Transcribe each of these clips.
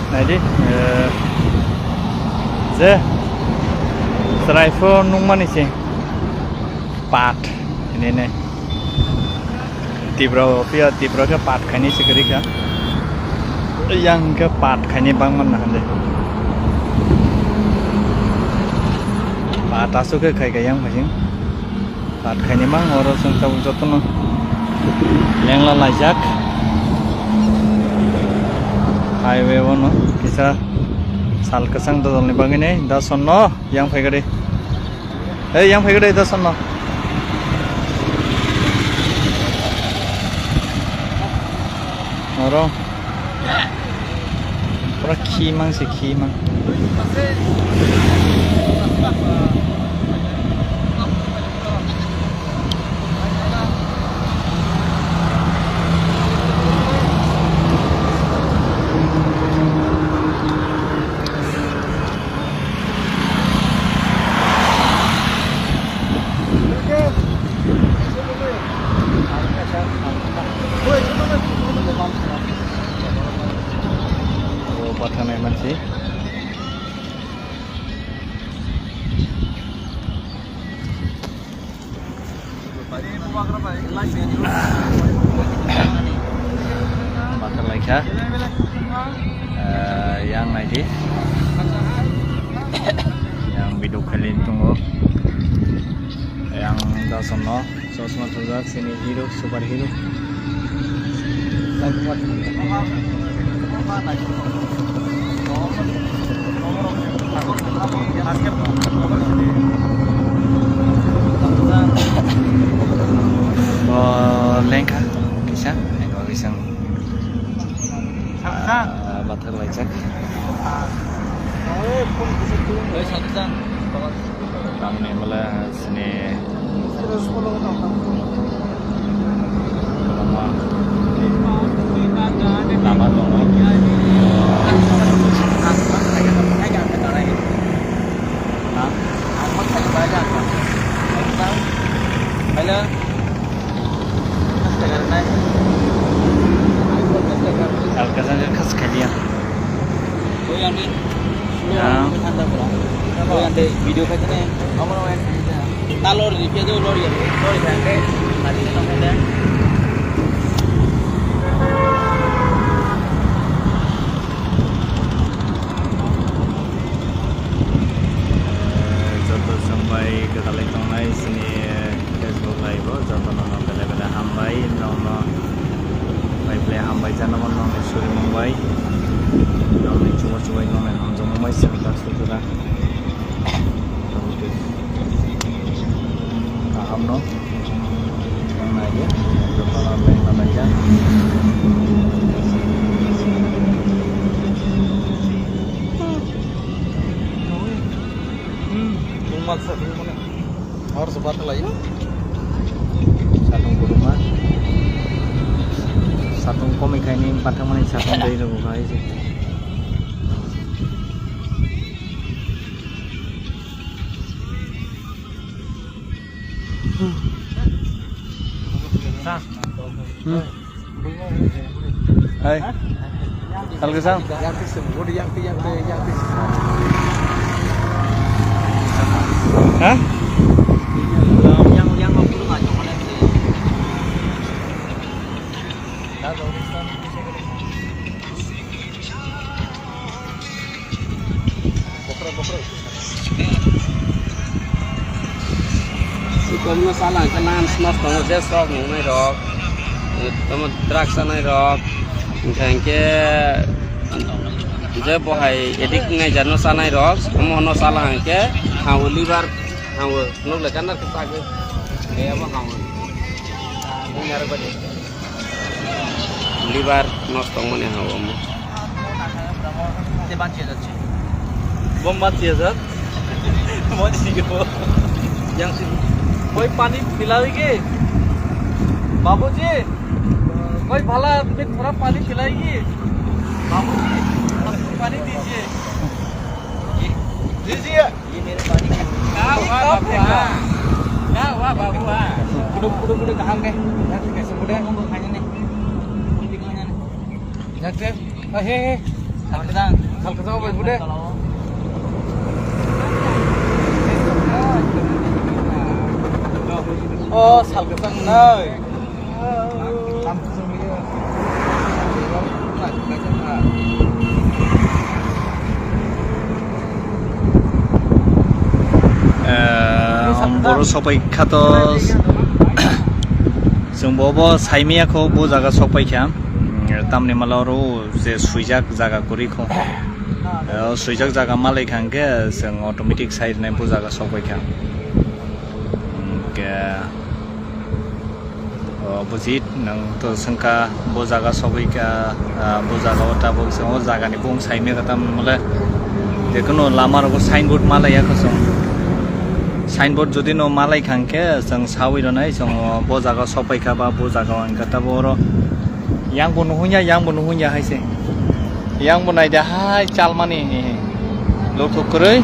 naidi je serai nungmani sih pat ini tibro ke pat kani segeri ka yang ke pat kani bang mana deh pat asu ke kai yang macam pat kani mang orang sengkau jotono yang lalajak highway wono kisah sal kesang dodol ni bang ini dah sono yang fagade yang fagade dah sono orang pura kimang sih kimang Pathan eman sih Pathan lagi yang lagi yang video kali tunggu yang dah sono sosma tuzak sini hero superhero lengkap bisa nggak bisa bater lecek kami malah sini nama dong Alkasan khas kalian. Oh yang ni. Yang di video katanya. Kamu lawan. Talor di video lori ya. Lori bangke. Tadi kita ada. Jatuh sampai ke Talentong Live sini Facebook Live. Jatuh nonton bela-bela hambai nonton. Play hambai jana nong suri Mumbai nong coba nong Hamzah Mumbai sebentar sudah paham no yang aja berapa lama yang aja maksud mana harus batal lagi satu rumah satu komik ini empat teman satu dari dulu guys hai Alkasan yang pisang udah yang hah yang mau pulang aja mana sih Kamu salah kenan smas tong je sok ngai rok tama draksa nai rok ngke je bohai edik ngai jano sanai rok kamu no salah ngke hawo liver hawo no lekan ke sage e ama hawo ngar bade liver নষ্ট মনে হাওয়া মো তে বাঁচিয়ে যাচ্ছে bomb বাঁচিয়ে যাচ্ছে মজি গো yang कोई पानी पिलाएगी बाबूजी कोई भला में थोड़ा पानी पिलाएगी बाबूजी पानी दीजिए ये मेरे पानी क्या हुआ बाबू कुडुम कहाँ गए कैसे मुड़े खाने ने हे Salkasang apa bude? Oh, salkasang nơi. बर' सबाइखाथ' जों बबो साइमियाखौ बो जागा सबाइखा तामने मालारो जे सुइजाक जागा करिखौ सुइजाक जागा मालायखांके जों अटोमेटिक साइड नाय बो जागा सबाइखा के बुजित नों तो संका बो जागा सबाइखा बो जागा ओटा बो जों जागानि बुं साइमिया ताम मले जेकुनु लामारको साइनबोर्ड मालायाखौ जों साइनबोर्ड जुदि न मालाय खांके जों साविरनाय जों बो जागा सबाइखा बा बो जागा अंकाता बर' यांबो नुहुnya हायसे यांबो नायदा हाय चालमानि लथुकरै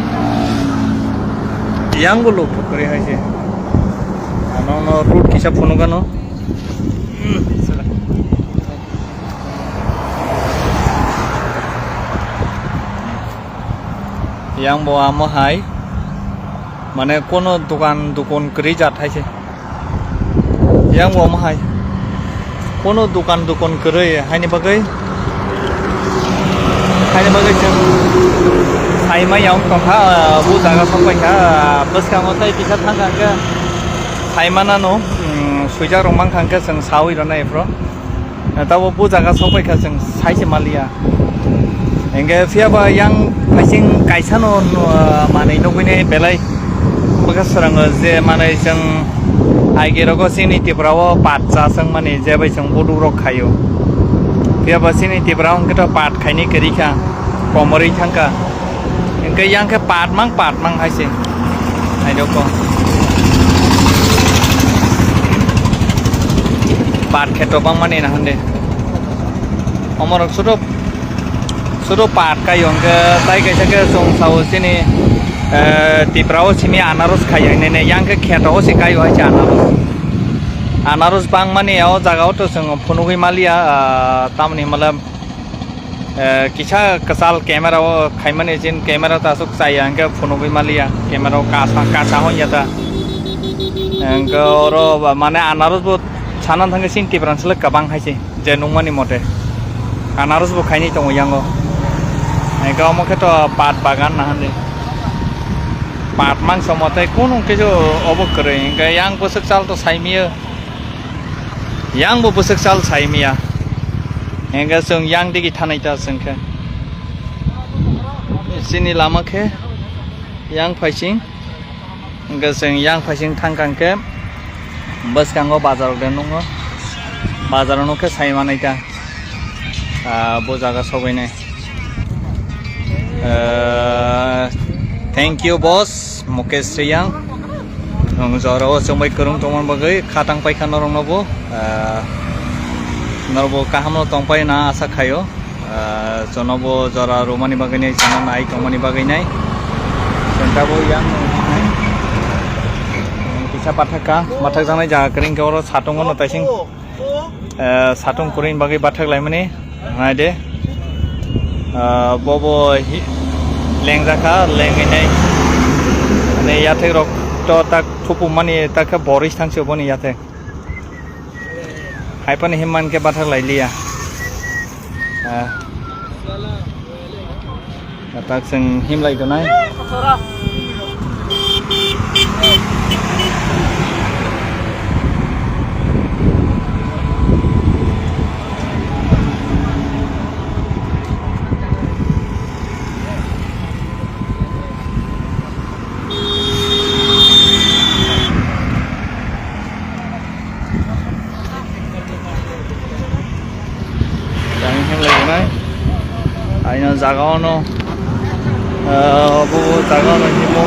यांबो लथुकरै हायसे नों रुट किसा फनुगानो यांबो आमो हाय माने कोनो दुकान करी जाथाय से yang wo mahai कोनो दुकान करे हायनि बागै जों साइमायाव तंखा बो जागा सबाइखा बसखाङो ताइ पिसा थांखांखो साइमाना न सुइजा रंबां खांखो जों साविरनाय फ्र ताबो बो जागा सबाइखा जों साइसे मालिया एंगे फियाबा yang फाइसिं काइसानो मानै नगैने बेलाय बगासराङो जे माने जों आइगेरको सिनिटिफ्राव पात जासं माने जेबै जों बदुरक खायो फियाबा सिनिटिफ्राव अंकट पात खाइनि करिखा कमरै थांका इंके यांके पात मां हायसे आइदको पात खेतोबां माने ना हन्दे अमरक सुरो पात कायो अंके ताइ कैसाके जों साव सिनि तिप्राव सिनि आनारस खायो ने यांके खेताव से कायो हायसे आनारस बां माने याव जागाव तो जों फनुगै मालिया तामनि मतलब किसा कसाल कैमरा खाइमाने जिन कैमरा तासुक चाय अंके फनुगै मालिया कैमरा कासा होयाता अंके और माने आनारस बो छाना थांगे सिन तिप्रानसले कबां हायसे जे नंमानि मते आनारस बो खाइनि दङ यांगो गाव मखे तो पात बागान ना हन्दे पात मां समते कोन के जो अबक करे इंके yang बोसक साल तो साइमिया yang bo बोसक साल साइमिया इंके जों yang दिगि थानायता जोंखे सिनि लामाखे yang फाइसिं इंके जों yang फाइसिं थांखांके बसखाङो बाजाराव देनङो बाजाराव नखे साइमानायता बो जागा सबाइनाय thank you boss Mukesh Riyang nong joro sombai kurung tomon bagai khatang paikha norong nobo norbo kaham tongpai na asa khayo jonobo jora romani bagai nai chana nai tomani bagai nai sentabo yang kisa pathaka mathak janai jaga kring koro satung no taising satung kurin bagai bathak laimani nai de bobo lengjaka lenginai ne yate rok to tak thupu mani tak boris thangse boni yate haipani himman ke bathak lailia tak sing him lai donai 아니면 자가오노 뭐 자가오노 힘모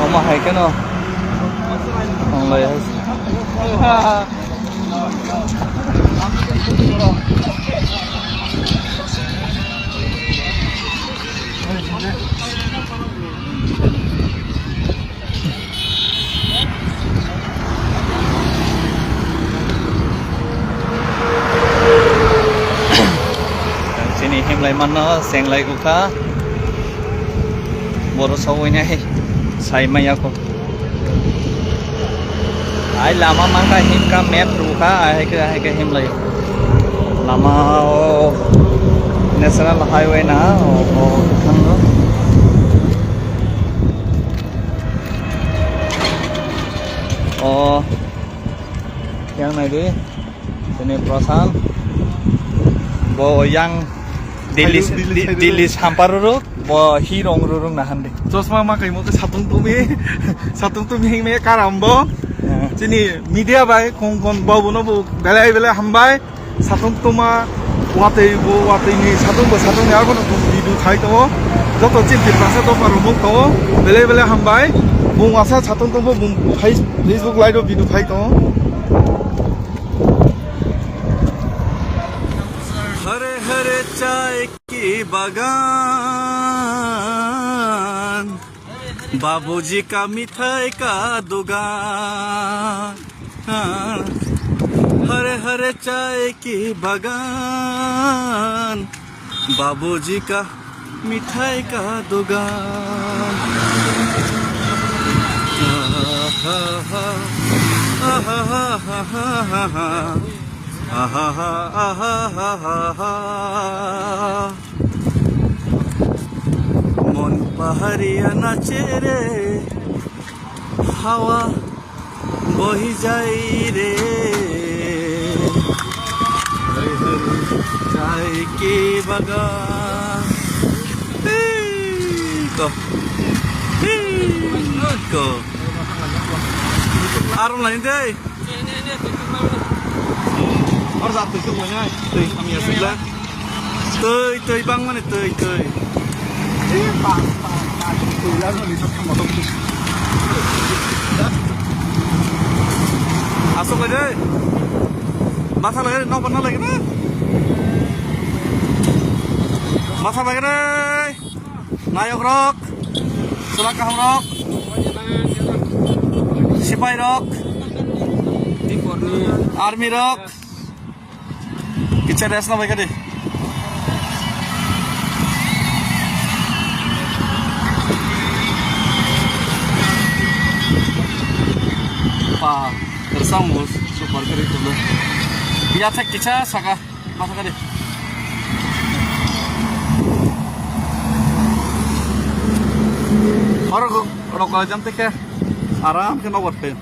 엄마 할게노 엄마 했어 ni himlai manno senglai guka boro sawinai sai maya ko ai lama mangka himka map ruka ai ke himlai lama national highway na khangno yang này đi sini Prasan bo yang Delhi sampar ruk bo hirong rurung nahan deh চশমা মাকাই মকে সাতুং তুমি হিমে কারামবো চিনি media by কোন কোন বাবুনো বু বেলাই বেলাই হামবাই সাতুং তোমা ওয়াতেই নি সাতুং আর কোন বিদু খাই তো যত চিন্তির পাশে তো পারো মুখ তো বেলাই বেলাই হামবাই বুং আসা সাতুং তো বুং ফেসবুক লাইভ বিদু খাই তো हरे हरे चाय की बागान बाबूजी का मिठाई का दुकान हरे हरे चाय की बागान बाबूजी का मिठाई का दुकान मन पहाड़िया नाचे रे हावा बही जाई रे चाय की बागान को आरो लाइन दे और जात तो मोnya teuy kami asla teuy bang mana teuy bang teuy la no lisap sama to asok aja masa lagi no pernah lagi na masa lagi deh nayok rock sulakah rock sipai rock army rock Kita resna baik deh. Pak tersambung super keren dulu. Biar cek kita saka masuk deh. Orang kalau jam tek ya, aram kena wortel.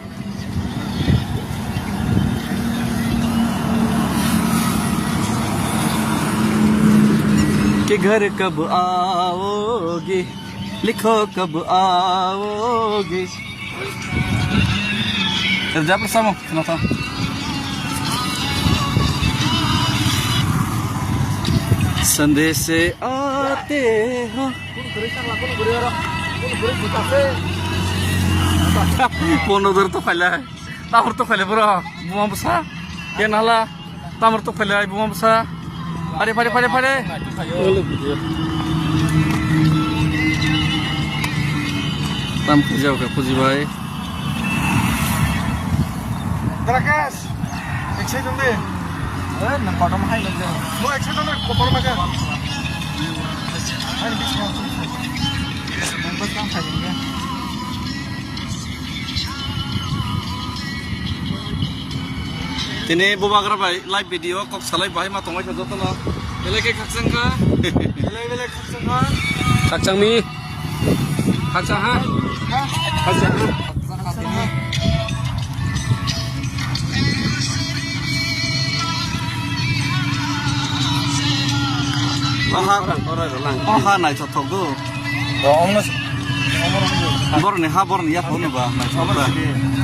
कि घर कब आओगे लिखो कब आओगे जा bersama kenapa संदेश से आते हो पोनोदर तो फैला है तामर तो फैले बरो बुमा बसा ये नाला तामर तो फैला है बुमा बसा Pare. Tam kerja ke puji baik. Terakas, ekse dong deh. Nang kodam hai lagi. Mau ekse dong deh, kopor makan. Ayo bisa. Nambah kam hai dong. Tini bubagra bai live video kok salai bai ma tongai khajo tono beleke khaksang ka Bele khaksang ha. khaksang mi khaksang ha khaksang ha aha nai thothok do borne ha borne ya thone ba nai thothok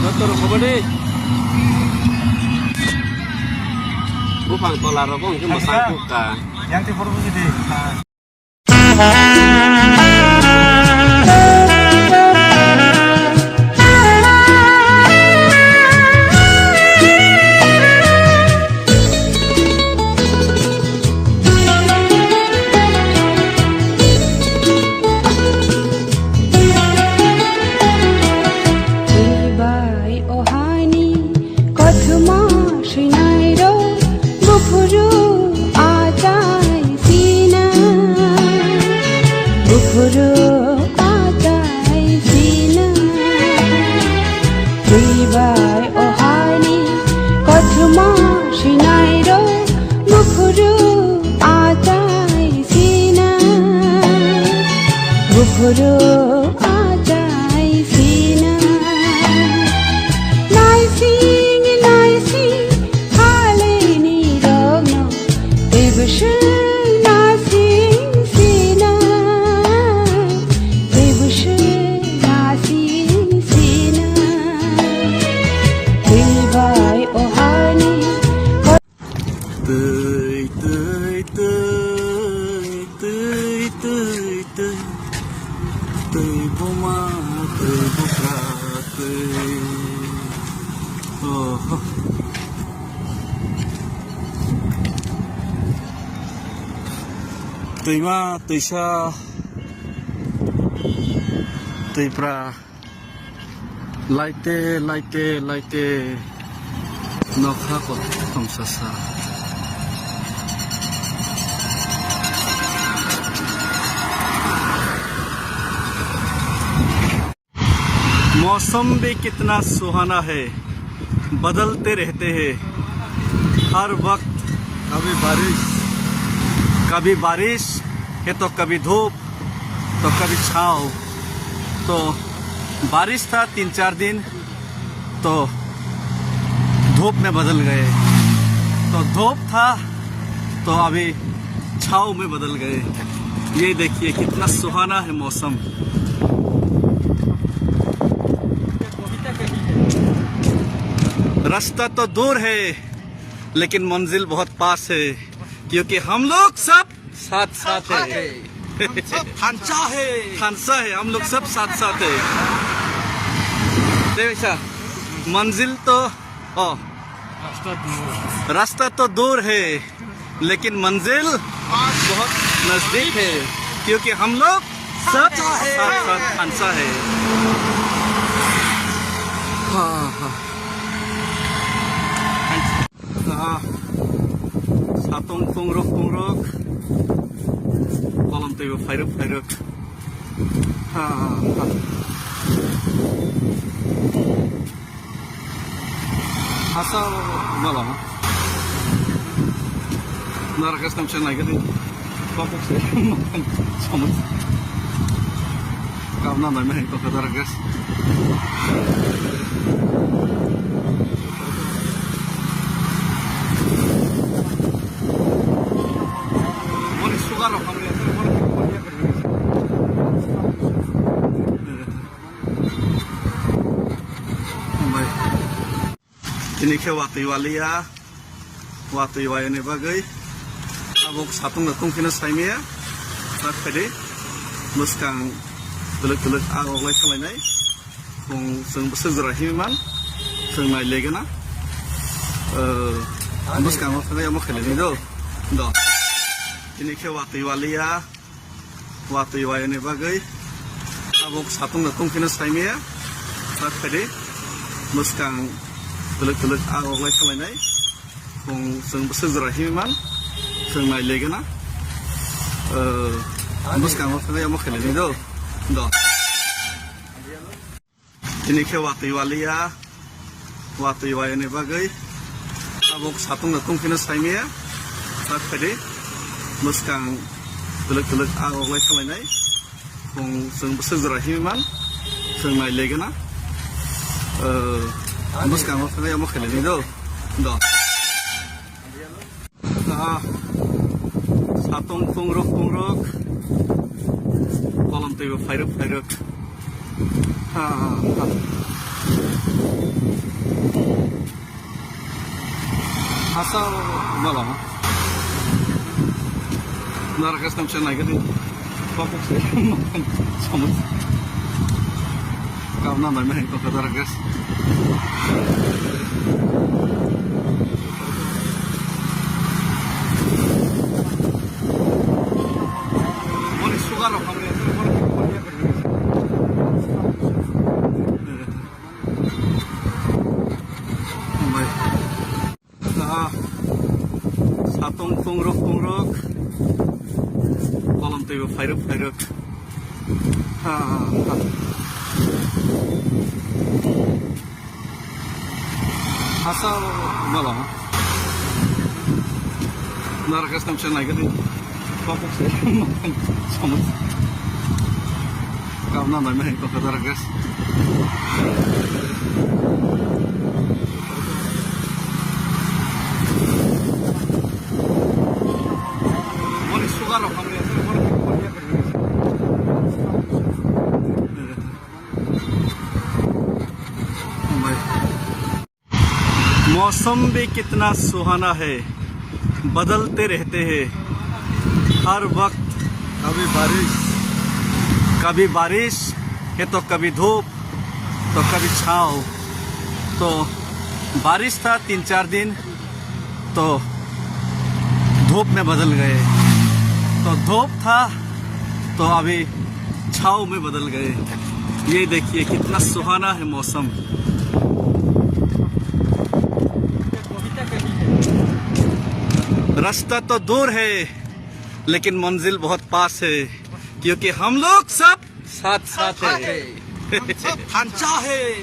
Dokter Bobode. Bukan tolar rokok cuma sangkuk ka. Yang timur begini. Ohani, Kothma, Shinai, horo ajai sina naising hale ni rogno debush nasing sina debush nasing sina dilbai ohani tươi tươi tươi tươi tươi tươi tươi vô ma tươi vô cả tươi tươi ma tươi sa tươi pra laite nó khác của không xa xa मौसम भी कितना सुहाना है, बदलते रहते हैं हर वक्त। कभी बारिश है तो कभी धूप तो कभी छाँव। तो बारिश था 3-4 दिन तो धूप में बदल गए, तो धूप था तो अभी छाँव में बदल गए। ये देखिए कितना सुहाना है मौसम। रास्ता तो दूर है लेकिन मंजिल बहुत पास है, क्योंकि हम लोग सब साथ साथ है। खानसा है, हम लोग सब साथ साथ है। देखा मंजिल तो रास्ता तो दूर है लेकिन मंजिल बहुत नजदीक है, क्योंकि हम लोग सब साथ साथ खानसा है। Satong tungruk kolam tiba fairuk asal malam narakas tam siya naik gini papuk sih makan sama karena namanya itu narakas ini ke watu iwayane bagai abok satung natung kina saimia tak pede muskang tuluk agok lai kalainai kung sung sezrahiman sung mai legana muskang waktu mo khalini do ini ke watu iwayane bagai abok satung natung kina saimia tak pede muskang tuluk agok lai kalainai kung sung sezrahiman sung mai legana muskang waktu mo khalini do ini ke watu iwayane bagai abok satung natung kina saimia tak pede muskang tuluk agok lai kalainai kung sung sezrahiman sung mai legana muskang waktu mo khalini do satung tungruk kolam tiba fairuk asal malam narakas tam siya naik gini papuk sih makan sama karena namanya itu narakas satung tungruk kolam tiba fairuk asal malam narakas tam siya naik gini papuk sih makan sama Kauna na may ito kadargas. Moni sugar ho हमने मौसम भी कितना सुहाना है, बदलते रहते हैं हर वक्त। कभी बारिश है तो कभी धूप तो कभी छाँव। तो बारिश था 3-4 दिन तो धूप में बदल गए, तो धूप था तो अभी छाँव में बदल गए। ये देखिए कितना सुहाना है मौसम। रास्ता तो दूर है लेकिन मंजिल बहुत पास है, क्योंकि हम लोग सब साथ साथ है।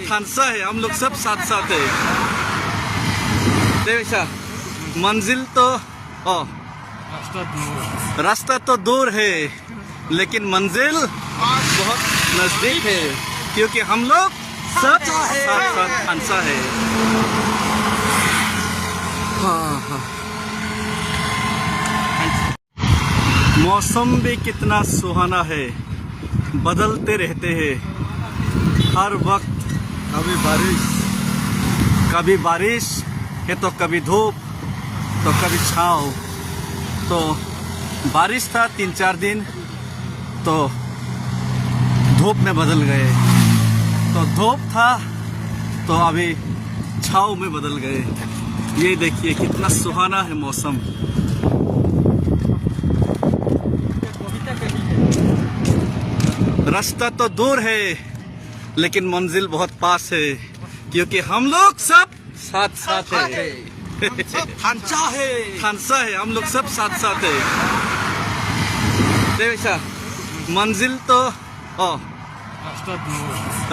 खानसा है, हम लोग सब साथ साथ है। देखा मंजिल तो रास्ता तो दूर है लेकिन मंजिल बहुत नजदीक है, क्योंकि हम लोग सब साथ साथ खानसा है। मौसम भी कितना सुहाना है, बदलते रहते हैं हर वक्त। कभी बारिश है तो कभी धूप तो कभी छाँव। तो बारिश था 3-4 दिन तो धूप में बदल गए, तो धूप था तो अभी छाँव में बदल गए। ये देखिए कितना सुहाना है मौसम। रास्ता तो दूर है लेकिन मंजिल बहुत पास है, क्योंकि हम लोग सब साथ साथ है। खानसा है, हम लोग सब साथ साथ है। देखा मंजिल तो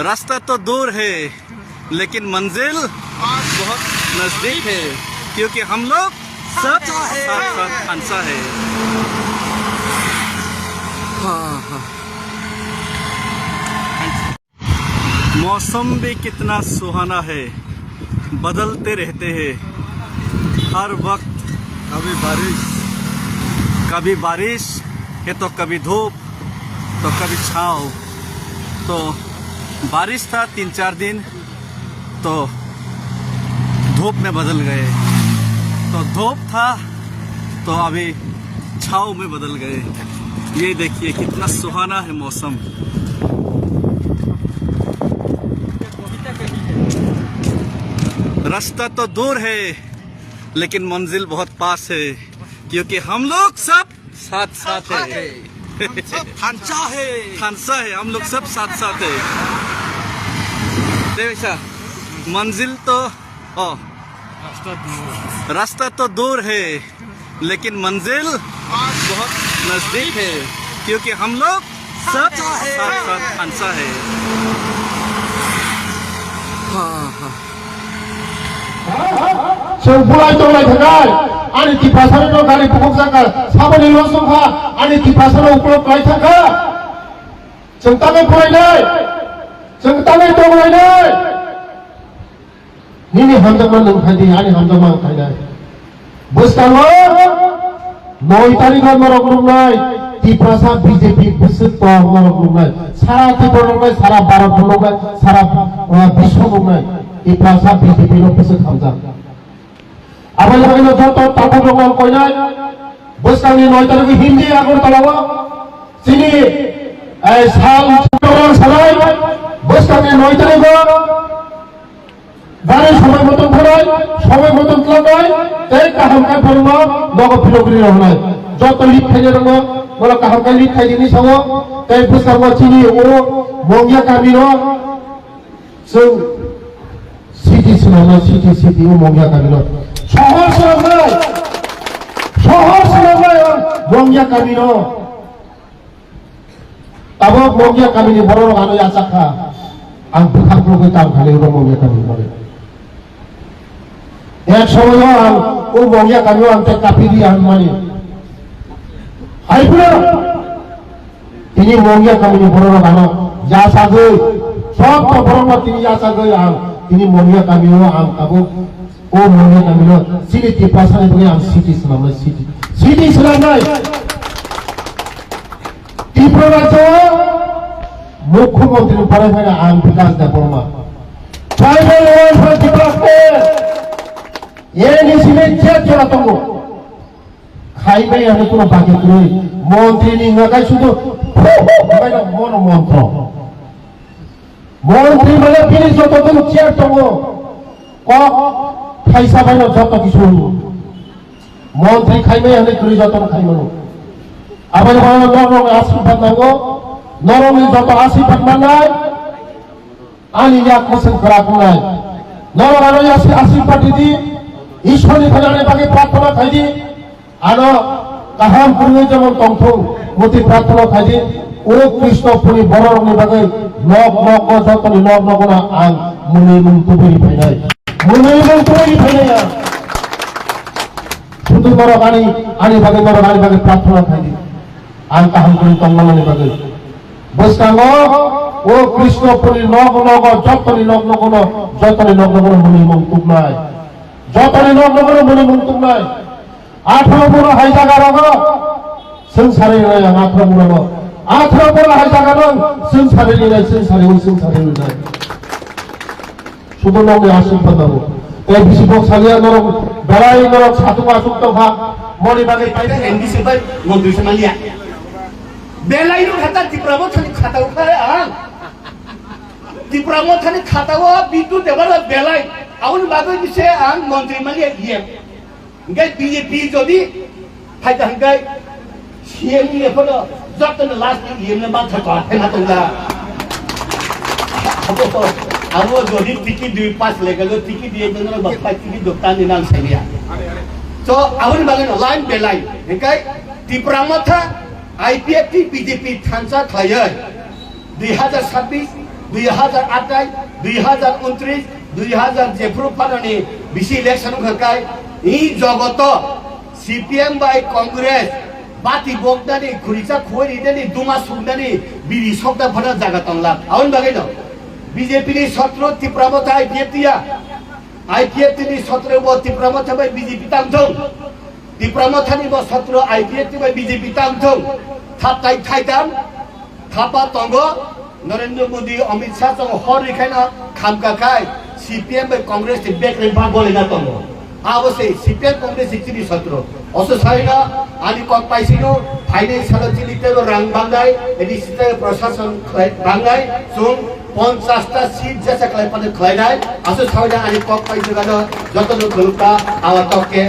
रास्ता तो दूर है लेकिन मंजिल बहुत नजदीक है, क्योंकि हम लोग सब साथ साथ खानसा है। मौसम भी कितना सुहाना है, बदलते रहते हैं हर वक्त। कभी बारिश है तो कभी धूप तो कभी छाँव। तो बारिश था 3-4 दिन तो धूप में बदल गए, तो धूप था तो अभी छाँव में बदल गए। ये देखिए कितना सुहाना है मौसम। रास्ता तो दूर है लेकिन मंजिल बहुत पास है, क्योंकि हम लोग सब साथ साथ है। खानसा है, हम लोग सब साथ साथ है। देखा मंजिल तो रास्ता तो दूर है लेकिन मंजिल बहुत नजदीक है, क्योंकि हम लोग सब साथ साथ खानसा है। जों बुलायदोंलाय थाखाय आंनि दिपासारनो गारि बुक जागा साबोनि लसंखा आंनि दिपासारनो उपलब्ध लाय थाखा जों ताङै फरायनाय जों ताङै दंलायनाय निनि हामजामान नोंखायदि आंनि हामजामान खायनाय बोस्ताङो 9 तारिखआव नरक नुनाय दिपासा बीजेपी बोसोर दं नरक नुनाय सारा त्रिपुरा नुनाय सारा भारत नुनाय सारा विश्व नुनाय दिपासा बीजेपी नो बोसोर खामजा आबाय लागायनो जत ताथक रंगाल कयनाय बोस्तांनि 9 तारिख हिंदी आगरतलाव जिनि साल चुनाव सालाय बोस्तांनि 9 तारिख गारि समय मतन फराय समय मतन खालामनाय तै काहामखाय फोरोंनो नग फिलग्रि रहनाय जत लिट थायनो रोङो बोला काहामखाय लिट थायदिनि साङो तै बोस्तांनि चिनि ओ मंगिया गामिनो जों सिटी सिनायनाय सिटी मंगिया गामिनो शहर सोलोंनाय मंगिया गामिनो ताबो मंगिया गामिनि बर' रागानो आसाखा आं बुखारखौ दाम खालि मंगिया गामिनि बारे एक समय आं ओ मंगिया गामियाव आं कापिरि आं मानि हायफोरा दिनै मंगिया गामिनि बर' रागानो yasagai sob to borongno tini yasagai ang tini monia kamino ang kabu o monia kamino sini tiprasani bagi ang city selamai Tripura রাজ্য মুখ্যমন্ত্রী পরে আম Bikash Debbarma tribal welfare department এনএসিমেন্ট চেক চলাতঙ্গ খাইবাই আমি কোনো বাকি করি মন্ত্রী নিগাই শুধু মন মন্ত্র মন্ত্রী মানে তিনি যতদিন চেক দङ কক খাইসা বাইন যত কিছু মন্ত্রী খাইবাই আমি করি যত খাইমানো আবার নরম আশীর্বাদ নাঙ্গো নরমে যত আশীর্বাদ মানায় আনি এক মোসেন খারাপ নাই নরম আরো আশীর্বাদ দিদি ঈশ্বরী ফেলানে বাকি প্রার্থনা খাইদি আরো কাহাম পুরুষ যেমন তন্ত্র মতি প্রার্থনা খাইদি ও কৃষ্ণ পুরী বড় রঙের বাকি নব নব যতনি নব নবনা আং মুনি মুক্তি ফাইনাই মুনি মুক্তি ফাইনাই শুধু নরক আনি বাকি নরক আনি বাকি প্রার্থনা খাইদি ang kaham kung tangmalan ni bagay. Basta mo, o Kristo po ni Nog-Nog, joto ni Nog-Nog, joto ni Nog-Nog muli mong tugnay. Joto ni Nog-Nog muli mong tugnay. Athro mo na hay jaga mo, sansari na yung athro mo na. Athro mo na hay jaga mo, sansari na. Sudo nang may asin pa na mo. Kaya bisipok saliya norong, balay norong satu-masuk to ha, muli bagay pa ito, hindi sibay, mundus na liya. बेलाइनो खाता तिप्रामो थानी खाताउ खाए आं तिप्रामो थानी खाताउ बिटु देवला बेलाइ आउन बागै बिसे आं मन्त्री मालिया इएम गै बीजेपी जदि फाइदा हंगाय सीएम नि फलो जतन लास्ट इएम ने बाथ था हैना तंगा आरो जदि टिकट 2-5 लेगलो टिकट दिए जन बफा टिकट दोकान नि नाम सैलिया तो आउन बागै लाइन बेलाइ हंगाय तिप्रामो था IPFT BJP थांसा खायै 2026 2028 2029 2000 जेफ्रु फारनि बिसि इलेक्शन खकाय इ जगत CPM बाय कांग्रेस बाति बगदानि खुरिसा खोरिदानि दुमा सुगदानि बिरि सकदा फरा जागा तंला आउन बागै न BJP नि 17 तिप्रामथा IPFT या IPFT नि 17 बो तिप्रामथा बाय BJP तांथौ तिप्रामथानि बो 17 IPFT बाय BJP तांथौ थापताइ थाइताम थापा तंगो नरेंद्र मोदी अमित शाह तंगो हर रिखाइना खामकाखाय CPM बाय कांग्रेस नि बेकरेन भाग बोलेना तंगो आवसे CPM कांग्रेस सिक्सिनि 17 असो साइना आनि कक पाइसिनो फाइनान्शियल चिलितेरो रां बांगाय एदि सिते प्रशासन बांगाय सुं 50 टा सीट जैसा क्लाइ पने खलाइनाय असो साइना आनि कक पाइसिनो जतनो गलुका आवातके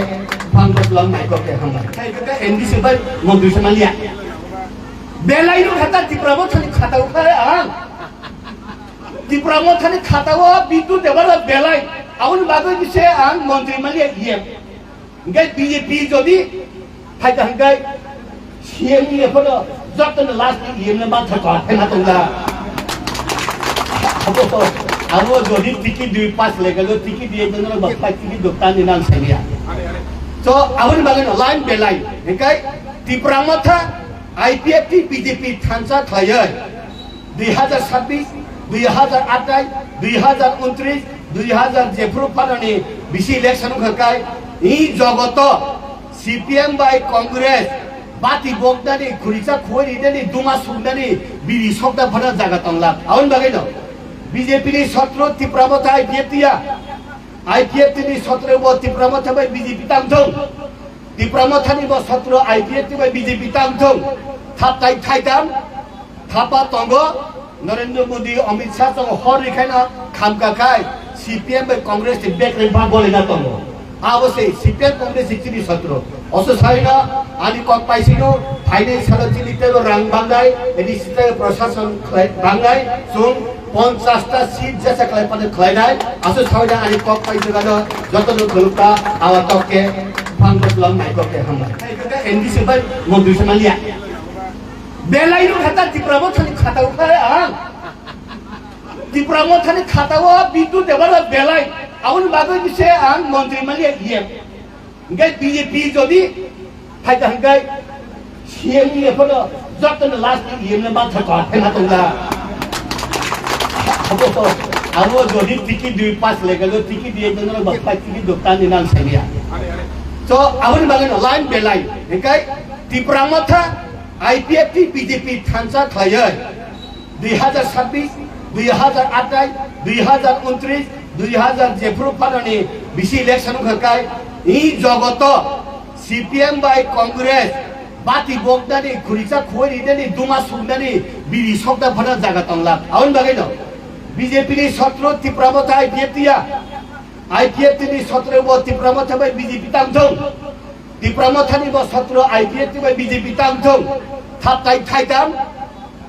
फांगबलम नाइकके हमला थाइका एनडीसी बाय मन्त्री समालिया बेलाइनो खाता तिप्रामो थानी खाताउ खाए आं तिप्रामो थानी खाताउ बिटु देवला बेलाइ आउन बागै बिसे आं मन्त्री मालिया इएम गै बीजेपी जदि फाइदा हंगाय सीएम नि फलो जतन लास्ट इएम ने बाथ था हैना तंगा आरो जदि टिकट 2-5 लेगलो टिकट दिए जन बफा टिकट दोकान नि नाम सैलिया तो आउन बागै लाइन बेलाइ हंगाय तिप्रामो था IPFT BJP थांसा खायै 2026 2028 2029 2000 जेफ्रु फारनि बिसि इलेक्शन खकाय इ जगत CPM बाय कांग्रेस बाति बगदानि खुरिसा खोरिदानि दुमा सुगदानि बिरि सकदा फरा जागा तंला आउन बागै न BJP नि 17 तिप्रामथा IPFT या IPFT नि 17 बो तिप्रामथा बाय BJP तांथौ तिप्रामथानि बो 17 IPFT बाय BJP तांथौ थापताइ थाइताम थापा तंगो नरेंद्र मोदी अमित शाह तंगो हर रिखाइना खामकाखाय CPM बाय कांग्रेस नि बेकरेन भाग बोलेना तंगो आवसे CPM कांग्रेस सिक्सिनि 17 असो साइना आनि कक पाइसिनो फाइनान्शियल चिलितेरो रां बांगाय एदि सिते प्रशासन बांगाय सुं 50 टा सीट जैसा क्लाइ पने खलाइनाय असो साइना आनि कक पाइसिनो जतनो गलुका आवातके फांगबलम नाइकके हमला थाइका एनडीसी बाय मन्त्री समालिया बेलाइनो खाता तिप्रामो थानी खाताउ खाए आं तिप्रामो थानी खाताउ बिटु देवला बेलाइ आउन बागै बिसे आं मन्त्री मालिया इएम गै बीजेपी जदि फाइदा हंगाय सीएम नि फलो जतन लास्ट इएम ने बाथ था हैना तंगा Abo jadi tiket di pas legal tiket dia dengan bapak tiket dokter di nang saya. So awal bagian line by line, engkai di Pramotha IPFT BJP Thansa Thaya 2026, 2028, 2029, 2000 Padani BC election engkai ini jogoto CPM by Congress Bati Bogdani Kurisa Khoi Dani Duma Sundani Biri Sokda Phana jaga tangla awal bagian BJP ni 17 di Pramotha IPFT ya IPFT ni 17 di Pramotha by BJP Tangthong di Pramotha ni 17 IPFT by BJP Tangthong Thapai Thaitam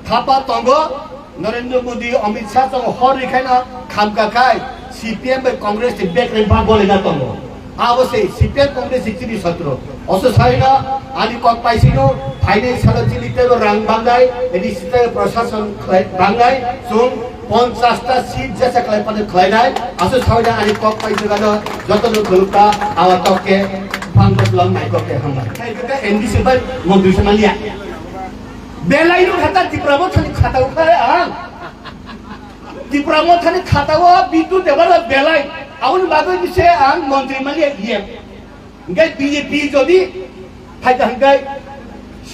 Thapa Tongo Narendra Modi Amit Shah Tong Hori Khaina Khamka Khai CPM by Congress di back rempa boleh Tongo आवश्य CPM Congress 17 also saina ani kok paisino financial jilite rang bangai edi sita प्रशासन bangai sung 50টা seat जैसा क्लाइ पने क्लाइनाय आसो सावना अनि कक पाइजो गानो जतनो गलुका आवतके फांगबलम नाइकके हम खाइका एनडीसी बाय मन्दिर समालिया बेलाइनो खाता तिप्रामथनि खाता उखाय आ तिप्रामथनि खातावा बिदु देबाला बेलाइ आउन बागै बिसे आं मन्दिर मालिया इएम गय बीजेपी जदि फाइदा हंगाय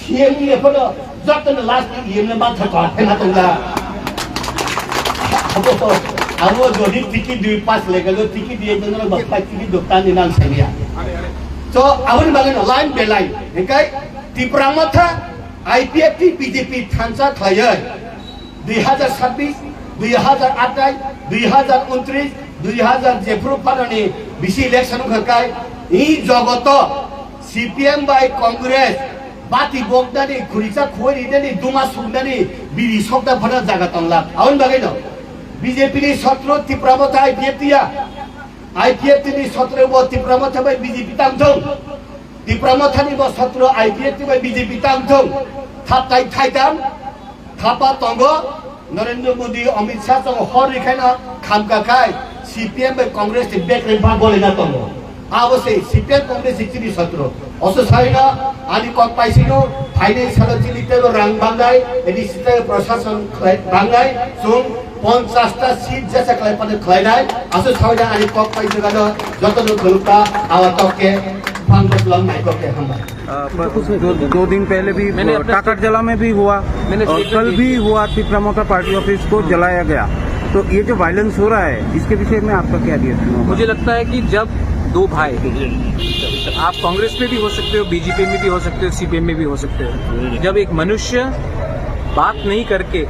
सीएम नि फलो जतनो लास्ट इएम ने माथा का हेना तंगा Abo jadi tiket di pas legal tiket dia dengan bapak tiket dokter di nang saya. So awal bagian line by line, engkai di Pramotha IPFT BJP Thansa Thaya 2026, 2028, 2029, 2000 Padani BC election engkai ini jogoto CPM by Congress Bati Bogdani Kurisa Khoi Dani Duma Sundani Biri Sokda Phana jaga tangla awal bagian BJP ni 17 di Pramotha IPFT ya IPFT ni 17 di Pramotha by BJP Tangthong di Pramotha ni 17 IPFT by BJP Tangthong Thapai Thaitam Thapa Tongo Narendra Modi Amit Shah Tong Hori Khaina Khamka Khai CPM by Congress di back rempa boleh Tongo आवश्य CPM Congress 17 also saina ani kok paisino financial jilite rang bangai edi sita प्रशासन bangai sung 50টা seat जैसा क्लाइ पने क्लाइनाय आसो सावना अनि कक पाइजो गानो जतनो गलुका आवतके फांगबलम नाइकके हम 2 दिन पहले भी टाकरजला में भी हुआ और कल भी हुआ कि प्रमोथा पार्टी ऑफिस को जलाया गया तो ये जो वायलेंस हो रहा है इसके विषय में आपका क्या रिएक्शन होगा? मुझे लगता है कि जब दो भाई आप कांग्रेस में भी हो सकते हो बीजेपी में भी हो सकते हो सीपीएम में भी हो सकते हो जब एक मनुष्य बात नहीं करके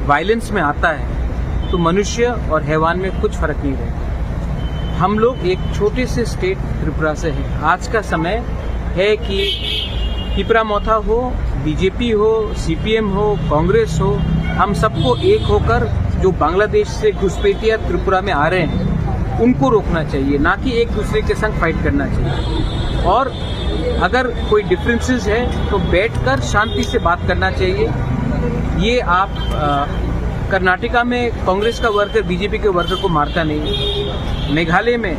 वायलेंस में आता है तो मनुष्य और हैवान में कुछ फर्क नहीं रहेगा। हम लोग एक छोटे से स्टेट त्रिपुरा से हैं। आज का समय है कि तिप्रामोथा हो बीजेपी हो सीपीएम हो कांग्रेस हो हम सबको एक होकर जो बांग्लादेश से घुसपैठिया त्रिपुरा में आ रहे हैं उनको रोकना चाहिए ना कि एक दूसरे के संग फाइट करना चाहिए और अगर कोई डिफरेंसेस है तो बैठकर शांति से बात करना चाहिए। ये आप कर्नाटका में कांग्रेस का वर्कर बीजेपी के वर्कर को मारता नहीं, मेघालय में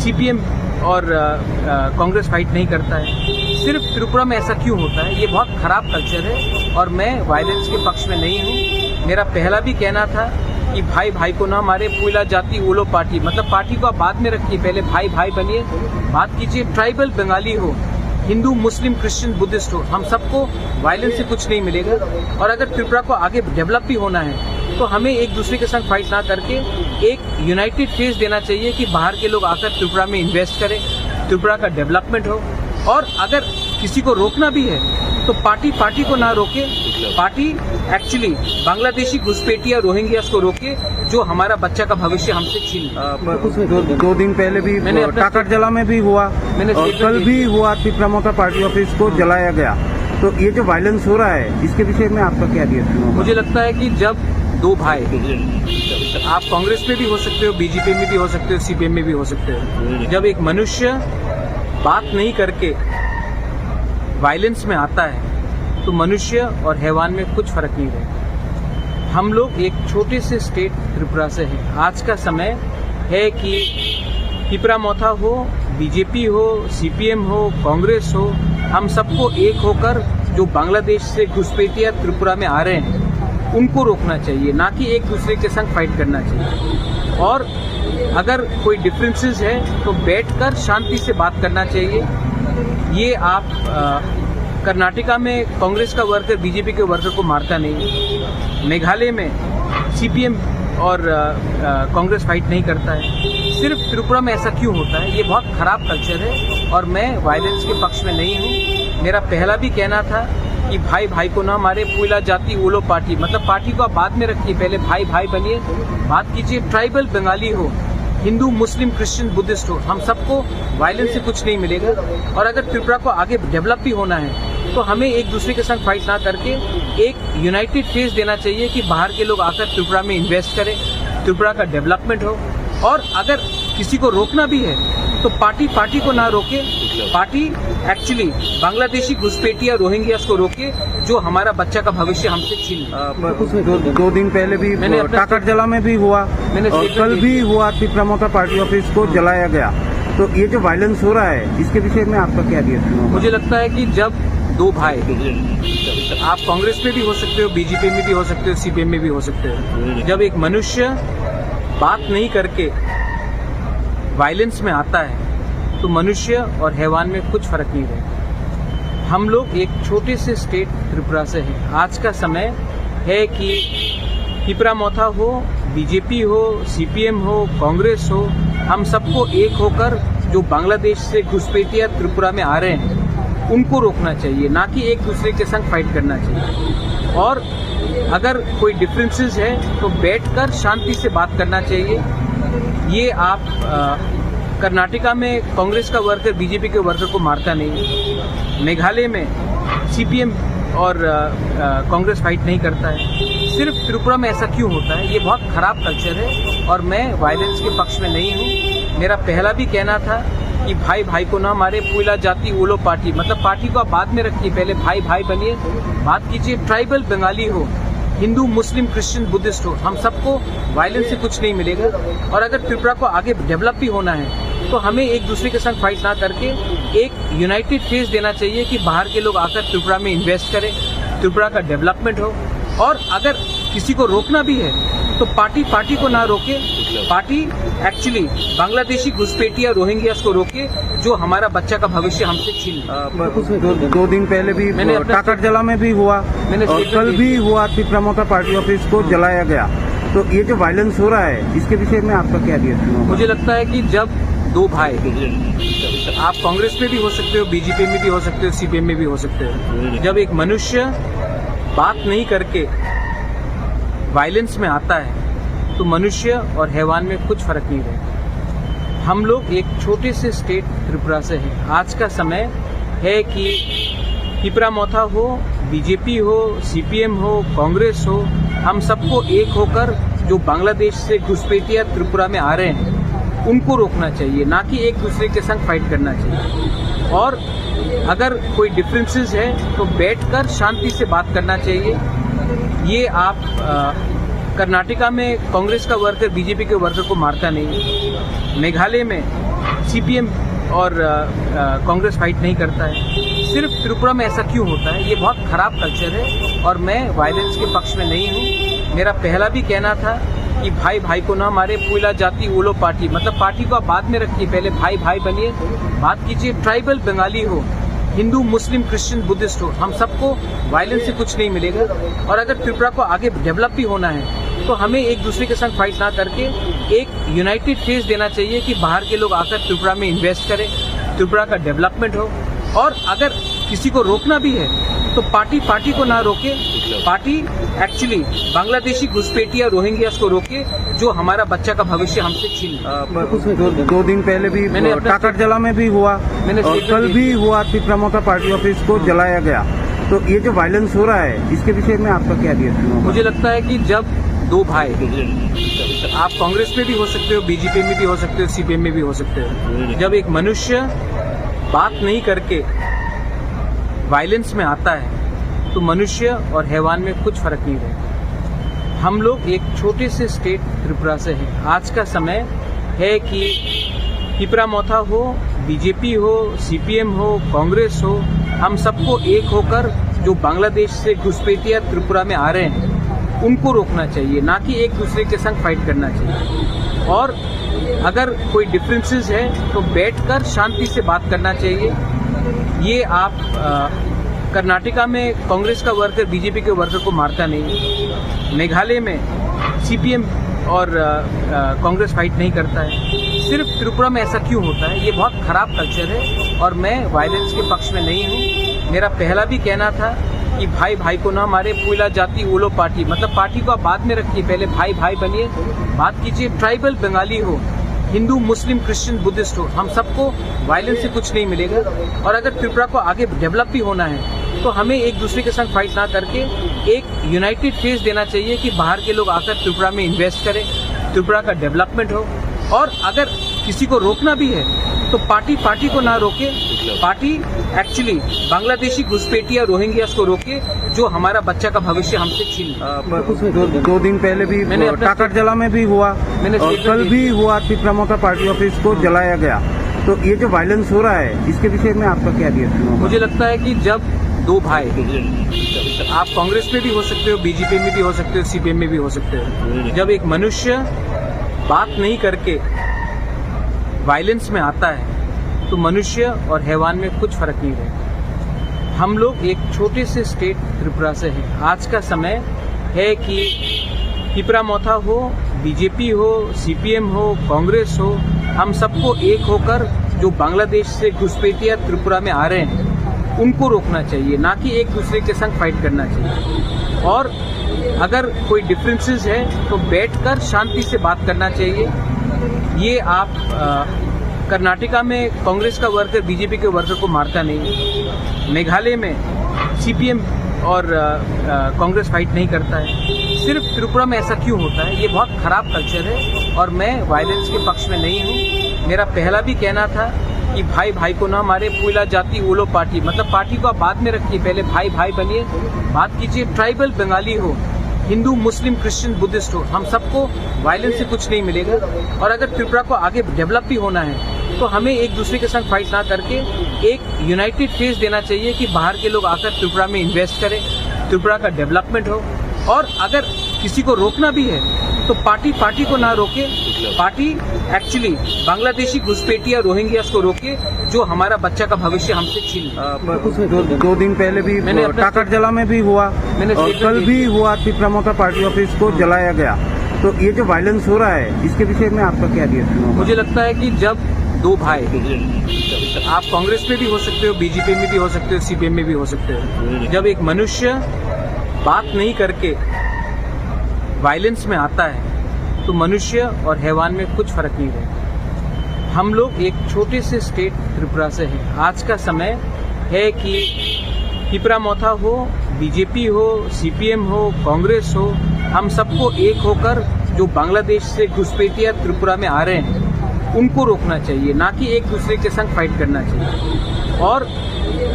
सीपीएम और कांग्रेस फाइट नहीं करता है, सिर्फ त्रिपुरा में ऐसा क्यों होता है? ये बहुत खराब कल्चर है और मैं वायलेंस के पक्ष में नहीं हूँ। मेरा पहला भी कहना था कि भाई भाई को ना मारे, पुला जाति ओलो पार्टी, मतलब पार्टी को आप बाद में रखिए, पहले भाई भाई बनिए, बात कीजिए। ट्राइबल बंगाली हो, हिंदू मुस्लिम क्रिश्चियन बुद्धिस्ट हो, हम सबको वायलेंस से कुछ नहीं मिलेगा। और अगर त्रिपुरा को आगे डेवलप भी होना है तो हमें एक दूसरे के संग फाइट ना करके एक यूनाइटेड फेस देना चाहिए कि बाहर के लोग आकर त्रिपुरा में इन्वेस्ट करें, त्रिपुरा का डेवलपमेंट हो। और अगर किसी को रोकना भी है तो पार्टी को ना रोके, पार्टी एक्चुअली बांग्लादेशी घुसपैठिया रोहिंग्यास को रोके जो हमारा बच्चा का भविष्य हमसे छीन। 2 दिन पहले भी टाकरजला में भी हुआ और कल भी हुआ कि प्रमोथा पार्टी ऑफिस को जलाया गया तो ये जो वायलेंस हो रहा है इसके विषय में आपका क्या रिएक्शन होगा? मुझे लगता है कि जब दो भाई आप कांग्रेस में भी हो सकते हो बीजेपी में भी हो सकते हो सीपीएम में भी हो सकते हो जब एक मनुष्य बात नहीं करके वायलेंस में आता है तो मनुष्य और हैवान में कुछ फर्क नहीं रहेगा। हम लोग एक छोटे से स्टेट त्रिपुरा से हैं। आज का समय है कि तिप्रामोथा हो बीजेपी हो सीपीएम हो कांग्रेस हो हम सबको एक होकर जो बांग्लादेश से घुसपैठिया त्रिपुरा में आ रहे हैं उनको रोकना चाहिए, ना कि एक दूसरे के संग फाइट करना चाहिए। और अगर कोई डिफरेंसेस है तो बैठकर शांति से बात करना चाहिए। ये आप कर्नाटका में कांग्रेस का वर्कर बीजेपी के वर्कर को मारता नहीं, मेघालय में सीपीएम और कांग्रेस फाइट नहीं करता है, सिर्फ त्रिपुरा में ऐसा क्यों होता है? ये बहुत खराब कल्चर है और मैं वायलेंस के पक्ष में नहीं हूँ। मेरा पहला भी कहना था कि भाई भाई को ना मारे, पुइला जाति ओलो पार्टी, मतलब पार्टी को आप बाद में रखिए, पहले भाई भाई बनिए, बात कीजिए। ट्राइबल बंगाली हो, हिंदू मुस्लिम क्रिश्चियन बुद्धिस्ट हो, हम सबको वायलेंस से कुछ नहीं मिलेगा। और अगर त्रिपुरा को आगे डेवलप भी होना है तो हमें एक दूसरे के संग फाइट ना करके एक यूनाइटेड फेस देना चाहिए कि बाहर के लोग आकर त्रिपुरा में इन्वेस्ट करें, त्रिपुरा का डेवलपमेंट हो। और अगर किसी को रोकना भी है तो पार्टी को ना रोके, पार्टी एक्चुअली बांग्लादेशी घुसपैठिया रोहिंग्यास को रोके जो हमारा बच्चा का भविष्य हमसे छीन। दो दिन पहले भी टाकरजला में भी हुआ और कल भी हुआ, त्रिपुरा पार्टी ऑफिस को जलाया गया। तो ये जो वायलेंस हो रहा है इसके विषय में आपका क्या रिएक्शन है? मुझे लगता है कि जब दो भाई, आप कांग्रेस में भी हो सकते हो, बीजेपी में भी हो सकते हो, सीपीएम में भी हो सकते हो, जब एक मनुष्य बात नहीं करके वायलेंस में आता है तो मनुष्य और हैवान में कुछ फर्क नहीं रहता। हम लोग एक छोटे से स्टेट त्रिपुरा से हैं। आज का समय है कि त्रिपुरा मोथा हो, बीजेपी हो, सीपीएम हो, कांग्रेस हो, हम सबको एक होकर जो बांग्लादेश से घुसपैठिया त्रिपुरा में आ रहे हैं उनको रोकना चाहिए, ना कि एक दूसरे के संग फाइट करना चाहिए। और अगर कोई डिफरेंसेस है तो बैठकर शांति से बात करना चाहिए। ये आप कर्नाटका में कांग्रेस का वर्कर बीजेपी के वर्कर को मारता नहीं, मेघालय में सीपीएम और कांग्रेस फाइट नहीं करता है, सिर्फ त्रिपुरा में ऐसा क्यों होता है? ये बहुत खराब कल्चर है और मैं वायलेंस के पक्ष में नहीं हूँ। मेरा पहला भी कहना था कि भाई भाई को ना मारे, पुइला जाति ओलो पार्टी, मतलब पार्टी को आप बाद में रखिए, पहले भाई भाई बनिए, बात कीजिए। ट्राइबल बंगाली हो, हिंदू मुस्लिम क्रिश्चियन बुद्धिस्ट हो, हम सबको वायलेंस से कुछ नहीं मिलेगा। और अगर त्रिपुरा को आगे डेवलप भी होना है तो हमें एक दूसरे के संग फाइट ना करके एक यूनाइटेड फेस देना चाहिए कि बाहर के लोग आकर त्रिपुरा में इन्वेस्ट करें, त्रिपुरा का डेवलपमेंट हो। और अगर किसी को रोकना भी है तो पार्टी को ना रोके, पार्टी एक्चुअली बांग्लादेशी घुसपैठिया रोहिंग्यास को रोके जो हमारा बच्चा का भविष्य हमसे छीन। दो दिन पहले भी टाकरजला में भी हुआ और कल भी हुआ, त्रिपुरा पार्टी ऑफिस को जलाया गया। तो ये जो वायलेंस हो रहा है इसके विषय में आपका क्या रिएक्शन है? मुझे लगता है कि जब दो भाई, आप कांग्रेस में भी हो सकते हो, बीजेपी में भी हो सकते हो, सीपीएम में भी हो सकते हो, जब एक मनुष्य बात नहीं करके वायलेंस में आता है तो मनुष्य और हैवान में कुछ फर्क नहीं रहता। हम लोग एक छोटे से स्टेट त्रिपुरा से हैं। आज का समय है कि त्रिपुरा मोथा हो, बीजेपी हो, सीपीएम हो, कांग्रेस हो, हम सबको एक होकर जो बांग्लादेश से घुसपैठिया त्रिपुरा में आ रहे हैं उनको रोकना चाहिए, ना कि एक दूसरे के संग फाइट करना चाहिए। और अगर कोई डिफरेंसेस है तो बैठकर शांति से बात करना चाहिए। ये आप कर्नाटका में कांग्रेस का वर्कर बीजेपी के वर्कर को मारता नहीं, मेघालय में सीपीएम और कांग्रेस फाइट नहीं करता है, सिर्फ त्रिपुरा में ऐसा क्यों होता है? ये बहुत खराब कल्चर है और मैं वायलेंस के पक्ष में नहीं हूँ। मेरा पहला भी कहना था कि भाई भाई को ना मारे, पुइला जाति ओलो पार्टी, मतलब पार्टी को आप बाद में रखिए, पहले भाई भाई बनिए, बात कीजिए। ट्राइबल बंगाली हो, हिंदू मुस्लिम क्रिश्चियन बुद्धिस्ट हो, हम सबको वायलेंस से कुछ नहीं मिलेगा। और अगर त्रिपुरा को आगे डेवलप भी होना है तो हमें एक दूसरे के संग फाइट ना करके एक यूनाइटेड फेस देना चाहिए कि बाहर के लोग आकर त्रिपुरा में इन्वेस्ट करें, त्रिपुरा का डेवलपमेंट हो। और अगर किसी को रोकना भी है तो पार्टी को ना रोके, पार्टी एक्चुअली बांग्लादेशी घुसपैठिया रोहिंग्यास को रोके जो हमारा बच्चा का भविष्य हमसे छीन। दो दिन पहले भी टाकरजला में भी हुआ और कल भी हुआ, त्रिपुरा पार्टी ऑफिस को जलाया गया। तो ये जो वायलेंस हो रहा है इसके विषय में आपका क्या रिएक्शन है? मुझे लगता है कि जब दो भाई, आप कांग्रेस में भी हो सकते हो, बीजेपी में भी हो सकते हो, सीपीएम में भी हो सकते हो, जब एक मनुष्य बात नहीं करके वायलेंस में आता है तो मनुष्य और हैवान में कुछ फर्क नहीं रहता। हम लोग एक छोटे से स्टेट त्रिपुरा से हैं। आज का समय है कि त्रिपुरा मोथा हो, बीजेपी हो, सीपीएम हो, कांग्रेस हो, हम सबको एक होकर जो बांग्लादेश से घुसपैठिया त्रिपुरा में आ रहे हैं उनको रोकना चाहिए, ना कि एक दूसरे के संग फाइट करना चाहिए। और अगर कोई डिफरेंसेस है तो बैठकर शांति से बात करना चाहिए। ये आप कर्नाटका में कांग्रेस का वर्कर बीजेपी के वर्कर को मारता नहीं, मेघालय में सीपीएम और कांग्रेस फाइट नहीं करता है, सिर्फ त्रिपुरा में ऐसा क्यों होता है? ये बहुत खराब कल्चर है और मैं वायलेंस के पक्ष में नहीं हूँ। मेरा पहला भी कहना था कि भाई भाई को ना मारे, पुला जाति ओलो पार्टी, मतलब पार्टी को आप बाद में रखिए, पहले भाई भाई बनिए, बात कीजिए। ट्राइबल बंगाली हो, हिंदू मुस्लिम क्रिश्चियन बुद्धिस्ट हो, हम सबको वायलेंस से कुछ नहीं मिलेगा। और अगर त्रिपुरा को आगे डेवलप भी होना है तो हमें एक दूसरे के संग फाइट ना करके एक यूनाइटेड फेस देना चाहिए कि बाहर के लोग आकर त्रिपुरा में इन्वेस्ट करें, त्रिपुरा का डेवलपमेंट हो। और अगर किसी को रोकना भी है तो पार्टी को ना रोके, पार्टी एक्चुअली बांग्लादेशी घुसपैठिया रोहिंग्यास को रोके जो हमारा बच्चा का भविष्य हमसे छीन। दो दिन पहले भी टाकरजला में भी हुआ और कल भी हुआ, त्रिपुरा पार्टी ऑफिस को जलाया गया। तो ये जो वायलेंस हो रहा है इसके विषय में आपका क्या रिएक्शन होगा? मुझे लगता है कि जब दो भाई, आप कांग्रेस में भी हो सकते हो, बीजेपी में भी हो सकते हो, सीपीएम में भी हो सकते हो, जब एक मनुष्य बात नहीं करके वायलेंस में आता है तो मनुष्य और हैवान में कुछ फर्क नहीं रहता। हम लोग एक छोटे से स्टेट त्रिपुरा से हैं। आज का समय है कि त्रिपुरा मोथा हो, बीजेपी हो, सीपीएम हो, कांग्रेस हो, हम सबको एक होकर जो बांग्लादेश से घुसपैठिया त्रिपुरा में आ रहे हैं उनको रोकना चाहिए, ना कि एक दूसरे के संग फाइट करना चाहिए। और अगर कोई डिफरेंसेस है तो बैठकर शांति से बात करना चाहिए। ये आप कर्नाटका में कांग्रेस का वर्कर बीजेपी के वर्कर को मारता नहीं, मेघालय में सीपीएम और कांग्रेस फाइट नहीं करता है, सिर्फ त्रिपुरा में ऐसा क्यों होता है? ये बहुत खराब कल्चर है और मैं वायलेंस के पक्ष में नहीं हूँ। मेरा पहला भी कहना था कि भाई भाई को ना मारे, पुला जाति ओलो पार्टी, मतलब पार्टी को आप बाद में रखिए, पहले भाई भाई बनिए, बात कीजिए। ट्राइबल बंगाली हो, हिंदू मुस्लिम क्रिश्चियन बुद्धिस्ट हो, हम सबको वायलेंस से कुछ नहीं मिलेगा। और अगर त्रिपुरा को आगे डेवलप भी होना है तो हमें एक दूसरे के संग फाइट ना करके एक यूनाइटेड फेस देना चाहिए कि बाहर के लोग आकर त्रिपुरा में इन्वेस्ट करें, त्रिपुरा का डेवलपमेंट हो। और अगर किसी को रोकना भी है तो पार्टी को ना रोके, पार्टी एक्चुअली बांग्लादेशी घुसपैठिया रोहिंग्यास को रोके जो हमारा बच्चा का भविष्य हमसे छीन। दो दिन पहले भी टाकरजला में भी हुआ और कल भी हुआ, त्रिपुरा पार्टी ऑफिस को जलाया गया। तो ये जो वायलेंस हो रहा है इसके विषय में आपका क्या रिएक्शन होगा? मुझे लगता है कि जब दो भाई, आप कांग्रेस में भी हो सकते हो, बीजेपी में भी हो सकते हो, सीपीएम में भी हो सकते हो, जब एक मनुष्य बात नहीं करके वायलेंस में आता है तो मनुष्य और हैवान में कुछ फर्क नहीं रहता। हम लोग एक छोटे से स्टेट त्रिपुरा से हैं। आज का समय है कि त्रिपुरा मोथा हो, बीजेपी हो, सीपीएम हो, कांग्रेस हो, हम सबको एक होकर जो बांग्लादेश से घुसपैठिया त्रिपुरा में आ रहे हैं उनको रोकना चाहिए, ना कि एक दूसरे के संग फाइट करना चाहिए। और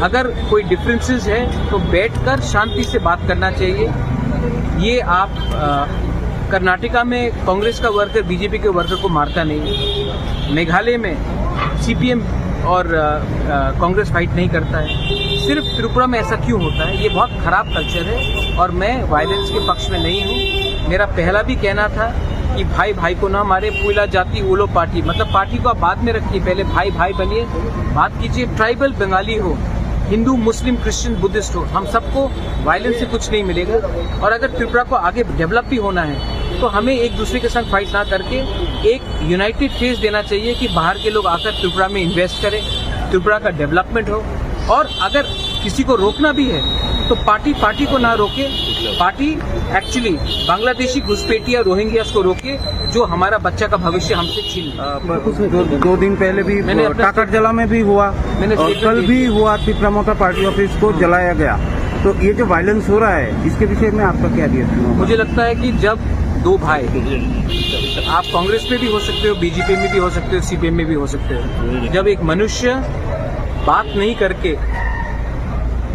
अगर कोई डिफरेंसेस है तो बैठकर शांति से बात करना चाहिए। ये आप कर्नाटका में कांग्रेस का वर्कर बीजेपी के वर्कर को मारता नहीं, मेघालय में सीपीएम और कांग्रेस फाइट नहीं करता है, सिर्फ त्रिपुरा में ऐसा क्यों होता है? ये बहुत खराब कल्चर है और मैं वायलेंस के पक्ष में नहीं हूँ। मेरा पहला भी कहना था कि भाई भाई को ना मारे, पुला जाति ओलो पार्टी, मतलब पार्टी को आप बाद में रखिए, पहले भाई भाई बनिए, बात कीजिए। ट्राइबल बंगाली हो, हिंदू मुस्लिम क्रिश्चियन बुद्धिस्ट हो, हम सबको वायलेंस से कुछ नहीं मिलेगा। और अगर त्रिपुरा को आगे डेवलप भी होना है तो हमें एक दूसरे के संग फाइट ना करके एक यूनाइटेड फेस देना चाहिए कि बाहर के लोग आकर त्रिपुरा में इन्वेस्ट करें, त्रिपुरा का डेवलपमेंट हो। और अगर किसी को रोकना भी है तो पार्टी को ना रोके, पार्टी एक्चुअली बांग्लादेशी घुसपैठिया रोहिंग्यास को रोके जो हमारा बच्चा का भविष्य हमसे छीन। दो दिन पहले भी टाकरजला में भी हुआ और कल भी हुआ, त्रिपुरा पार्टी ऑफिस को जलाया गया। तो ये जो वायलेंस हो रहा है इसके विषय में आपका क्या रिएक्शन होगा? मुझे लगता है कि जब दो भाई, आप कांग्रेस में भी हो सकते हो, बीजेपी में भी हो सकते हो, सीपीएम में भी हो सकते हो, जब एक मनुष्य बात नहीं करके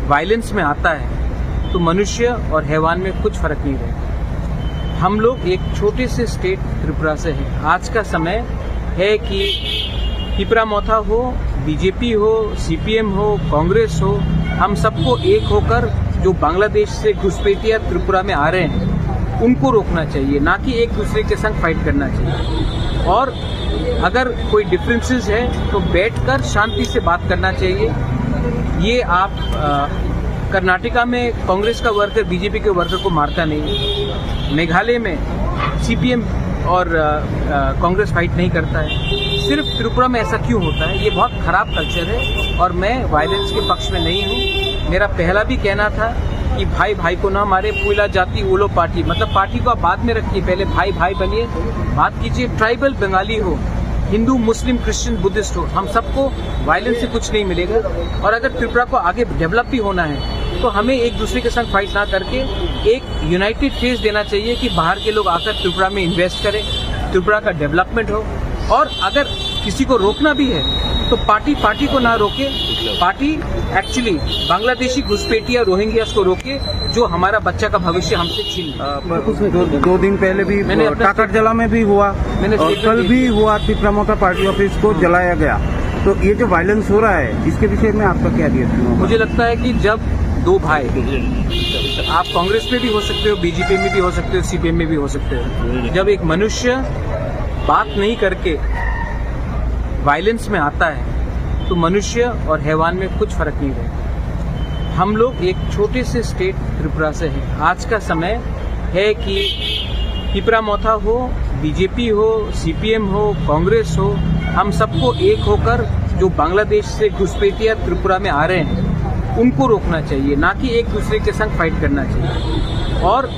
वायलेंस में आता है तो मनुष्य और हैवान में कुछ फर्क नहीं रहता। हम लोग एक छोटे से स्टेट त्रिपुरा से हैं। आज का समय है कि त्रिपुरा मोथा हो, बीजेपी हो, सीपीएम हो, कांग्रेस हो, हम सबको एक होकर जो बांग्लादेश से घुसपैठिया त्रिपुरा में आ रहे हैं उनको रोकना चाहिए, ना कि एक दूसरे के संग फाइट करना चाहिए। और अगर कोई डिफरेंसेस है तो बैठकर शांति से बात करना चाहिए। ये आप कर्नाटका में कांग्रेस का वर्कर बीजेपी के वर्कर को मारता नहीं, मेघालय में सीपीएम और कांग्रेस फाइट नहीं करता है, सिर्फ त्रिपुरा में ऐसा क्यों होता है? ये बहुत खराब कल्चर है और मैं वायलेंस के पक्ष में नहीं हूँ। मेरा पहला भी कहना था कि भाई भाई को ना मारे, पुला जाति ओलो पार्टी, मतलब पार्टी को आप बाद में रखिए, पहले भाई भाई बनिए, बात कीजिए। ट्राइबल बंगाली हो, हिंदू मुस्लिम क्रिश्चियन बुद्धिस्ट हो, हम सबको वायलेंस से कुछ नहीं मिलेगा। और अगर त्रिपुरा को आगे डेवलप भी होना है तो हमें एक दूसरे के साथ फाइट ना करके एक यूनाइटेड फेस देना चाहिए कि बाहर के लोग आकर त्रिपुरा में इन्वेस्ट करें, त्रिपुरा का डेवलपमेंट हो। और अगर किसी को रोकना भी है तो पार्टी को ना रोके, पार्टी एक्चुअली बांग्लादेशी घुसपैठिया रोहिंग्यास को रोके जो हमारा बच्चा का भविष्य हमसे छीन ले। दो दिन पहले भी टाकरजला में भी हुआ और कल भी हुआ, त्रिपुरा पार्टी ऑफिस को जलाया गया। तो ये जो वायलेंस हो रहा है इसके विषय में आपका क्या रिएक्शन है? मुझे लगता है कि जब दो भाई, आप कांग्रेस में भी हो सकते हो, बीजेपी में भी हो सकते हो, सीपीएम में भी हो सकते हो, जब एक मनुष्य बात नहीं करके वायलेंस में आता है तो मनुष्य और हैवान में कुछ फर्क नहीं रहता। हम लोग एक छोटे से स्टेट त्रिपुरा से हैं। आज का समय है कि त्रिपुरा मोथा हो, बीजेपी हो, सीपीएम हो, कांग्रेस हो, हम सबको एक होकर जो बांग्लादेश से घुसपैठिया त्रिपुरा में आ रहे हैं उनको रोकना चाहिए, ना कि एक दूसरे के संग फाइट करना चाहिए। और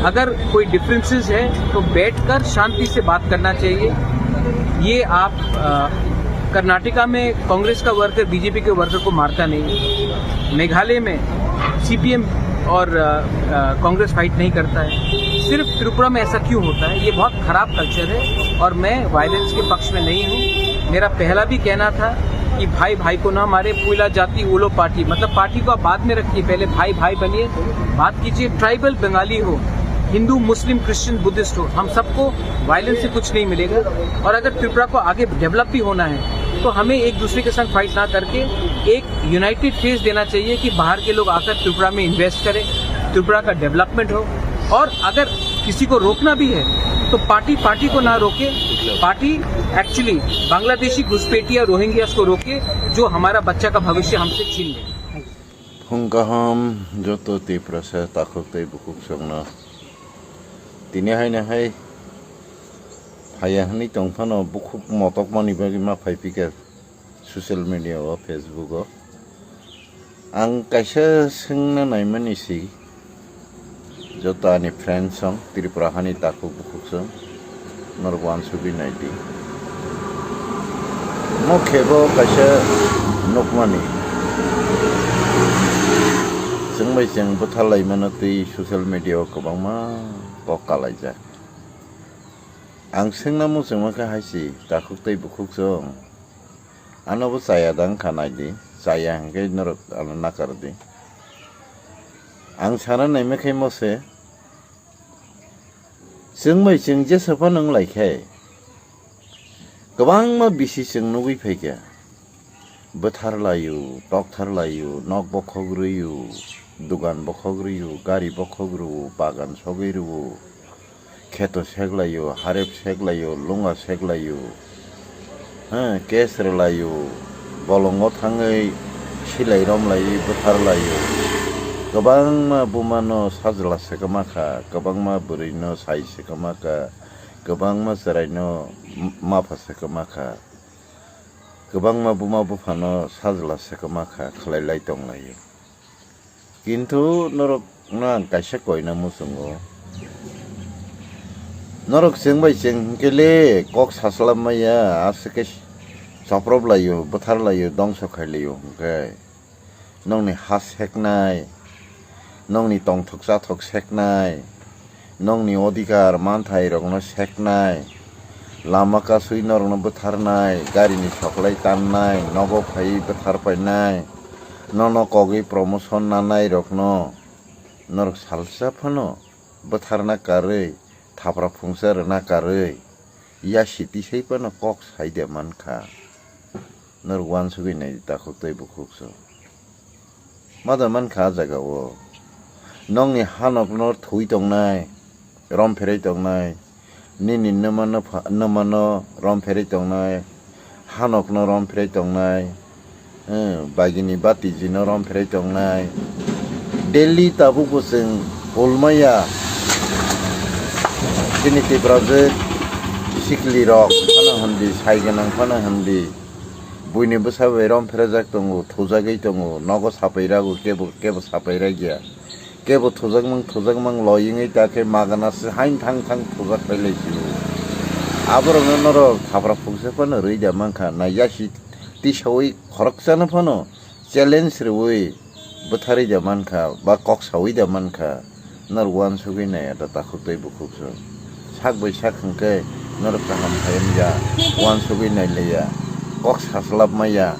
अगर कोई डिफरेंसेस है तो बैठकर शांति से बात करना चाहिए। ये आप कर्नाटका में कांग्रेस का वर्कर बीजेपी के वर्कर को मारता नहीं, मेघालय में सीपीएम और कांग्रेस फाइट नहीं करता है, सिर्फ त्रिपुरा में ऐसा क्यों होता है? ये बहुत खराब कल्चर है और मैं वायलेंस के पक्ष में नहीं हूँ। मेरा पहला भी कहना था कि भाई भाई को ना मारे, पुला जाति ओलो पार्टी, मतलब पार्टी को आप बाद में रखिए, पहले भाई भाई बनिए, बात कीजिए। ट्राइबल बंगाली हो, हिंदू मुस्लिम क्रिश्चियन बुद्धिस्ट हो, हम सबको वायलेंस से कुछ नहीं मिलेगा। और अगर त्रिपुरा को आगे डेवलप भी होना है तो हमें एक दूसरे के साथ फाइट ना करके एक यूनाइटेड फेस देना चाहिए कि बाहर के लोग आकर त्रिपुरा में इन्वेस्ट करें, त्रिपुरा का डेवलपमेंट हो। और अगर किसी को रोकना भी है तो पार्टी को ना रोके, पार्टी एक्चुअली बांग्लादेशी घुसपैठिया रोहिंग्यास को रोके जो हमारा बच्चा का भविष्य हमसे छीन ले। फुंगाहाम जो तो त्रिपुरा से ताकुते बुकुक संगना दिने हाय हायाहनी तंफानो बुकुक मतक मानी बागी मा फाइपिके सोशल मीडिया और फेसबुक आं कैसे संगना नाइमनिसी जो तानी फ्रेंड संग त्रिपुरा हानी ताकुक बुकुक संग नरवान सुबी नाइटी मोखेबो कैसे नकमानी जों बुथारलाय मानो दै ससियेल मिडियायाव गोबां मा बकालायजा आं सोंना मोजोंमाखा हायसि दाखुक दै बुकुक जों आनाबो जाया दां खानायदि जाया हांखे नरक आनो नाकारदि आं साना नायमेखाय मसे जों जे सफा नों लायखाय गोबां मा बिसि जों नुबै फैगा बुथारलायो डक्टरलायो नक बखग्रोयो दुगान बखग्रोयो गारि बखग्रोयो बागान सगैरोयो खेतो सेगलायो हारेब सेगलायो लुंगा सेगलायो केस रलायो बलंगाव थाङै सिलाय रमलायो बुथारलायो गोबां मा बुमानो साजला सेगमाखा गोबां मा बुरैनो साइ सेगमाखा गोबां मा जरायनो माफा सेगमाखा गोबां मा बुमा बुफानो साजला सेगमाखा खालायलाय दंलायो किन्तु नरक ना कायसे कयना मुसुंगो नरक जोंबाय जों गेले कक सास्लाबमाया आसके सप्रबलायो बुथारलायो दंस खायलायो ओमफ्राय नंनि हा सेकनाय नंनि तंथक जाथक सेकनाय नंनि अधिकार मानथाय रगनो सेकनाय लामा कासुइ नरनो बुथारनाय गारिनि सकलाय ताननाय नगो फाय बुथारफायनाय ननो कगै प्रमोशन नानाय रगनो नरक सालसाफानो बुथारना कारै थाफ्रा फुंसार ना कारै या सिटी सैपानो कक साइदे मानखा नर वान सुगैनाय दाखुक दै बुकुकसो मादा मानखा जागावो नंनि हानक नर थुइ दंनाय rom pherai tongnai nini namano rom pherai tongnai hanok no rom pherai tongnai bagini bati ji no rom pherai tongnai daily tabu kuseng ulmaya kini tibraje sikli rok phana handi saiganang phana handi buini busabe rom pherajak tongo thujagai tongo nogo sapairago kebo sapairagia kebo thujagmang loyingai take maganas hain thang thujak pailaichu aborong noro khapra phungse phano reida mangkha naiyasi tisawai khoroksana phano challenge rewoi buthari da mankha ba kok sawi da mankha nar wan sugi nai ada takhutei bukhukso sak bai sak khangke nar kaham khayam ja wan sugi nai leya kok saslap maya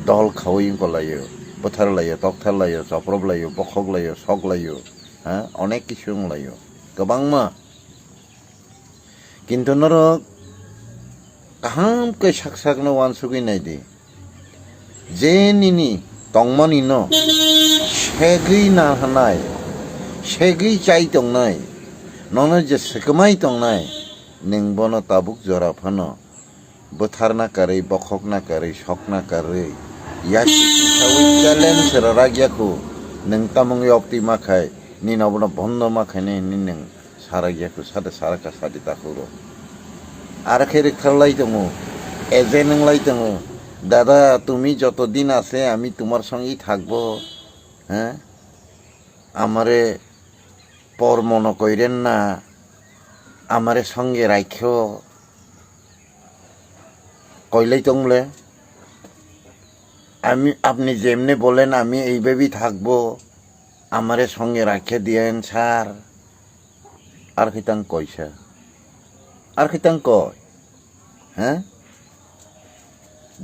dol khawi ngolayo buthar layo tokthar layo chaprob layo bokhok layo sok layo ha onek kisu nglayo gobangma kintu nar kaham ke sak no wan sugi nai di jenini tongmani no shegri na hanai shegri chai tongnai nono je sekamai tongnai ningbono tabuk jora phano buthar na kare bokhok na kare sok na kare yaki sawi challenge raragyaku neng tamong yopti makai ni nobono bondo makai ne ni neng saragyaku sade saraka sadi takuro ar khere kharlai tongo ejeneng lai tongo দাদা তুমি যতদিন আছে আমি তোমার সঙ্গেই থাকবো হ্যাঁ আমারে পর মনে কইরেন না আমারে সঙ্গে রাখো কইলেই তংলে আমি আপনি যেমনে বলেন আমি এইভাবেই থাকবো আমারে সঙ্গে রাখে দিয়েন স্যার আর খিতাং কইছে আর খিতাং কয় হ্যাঁ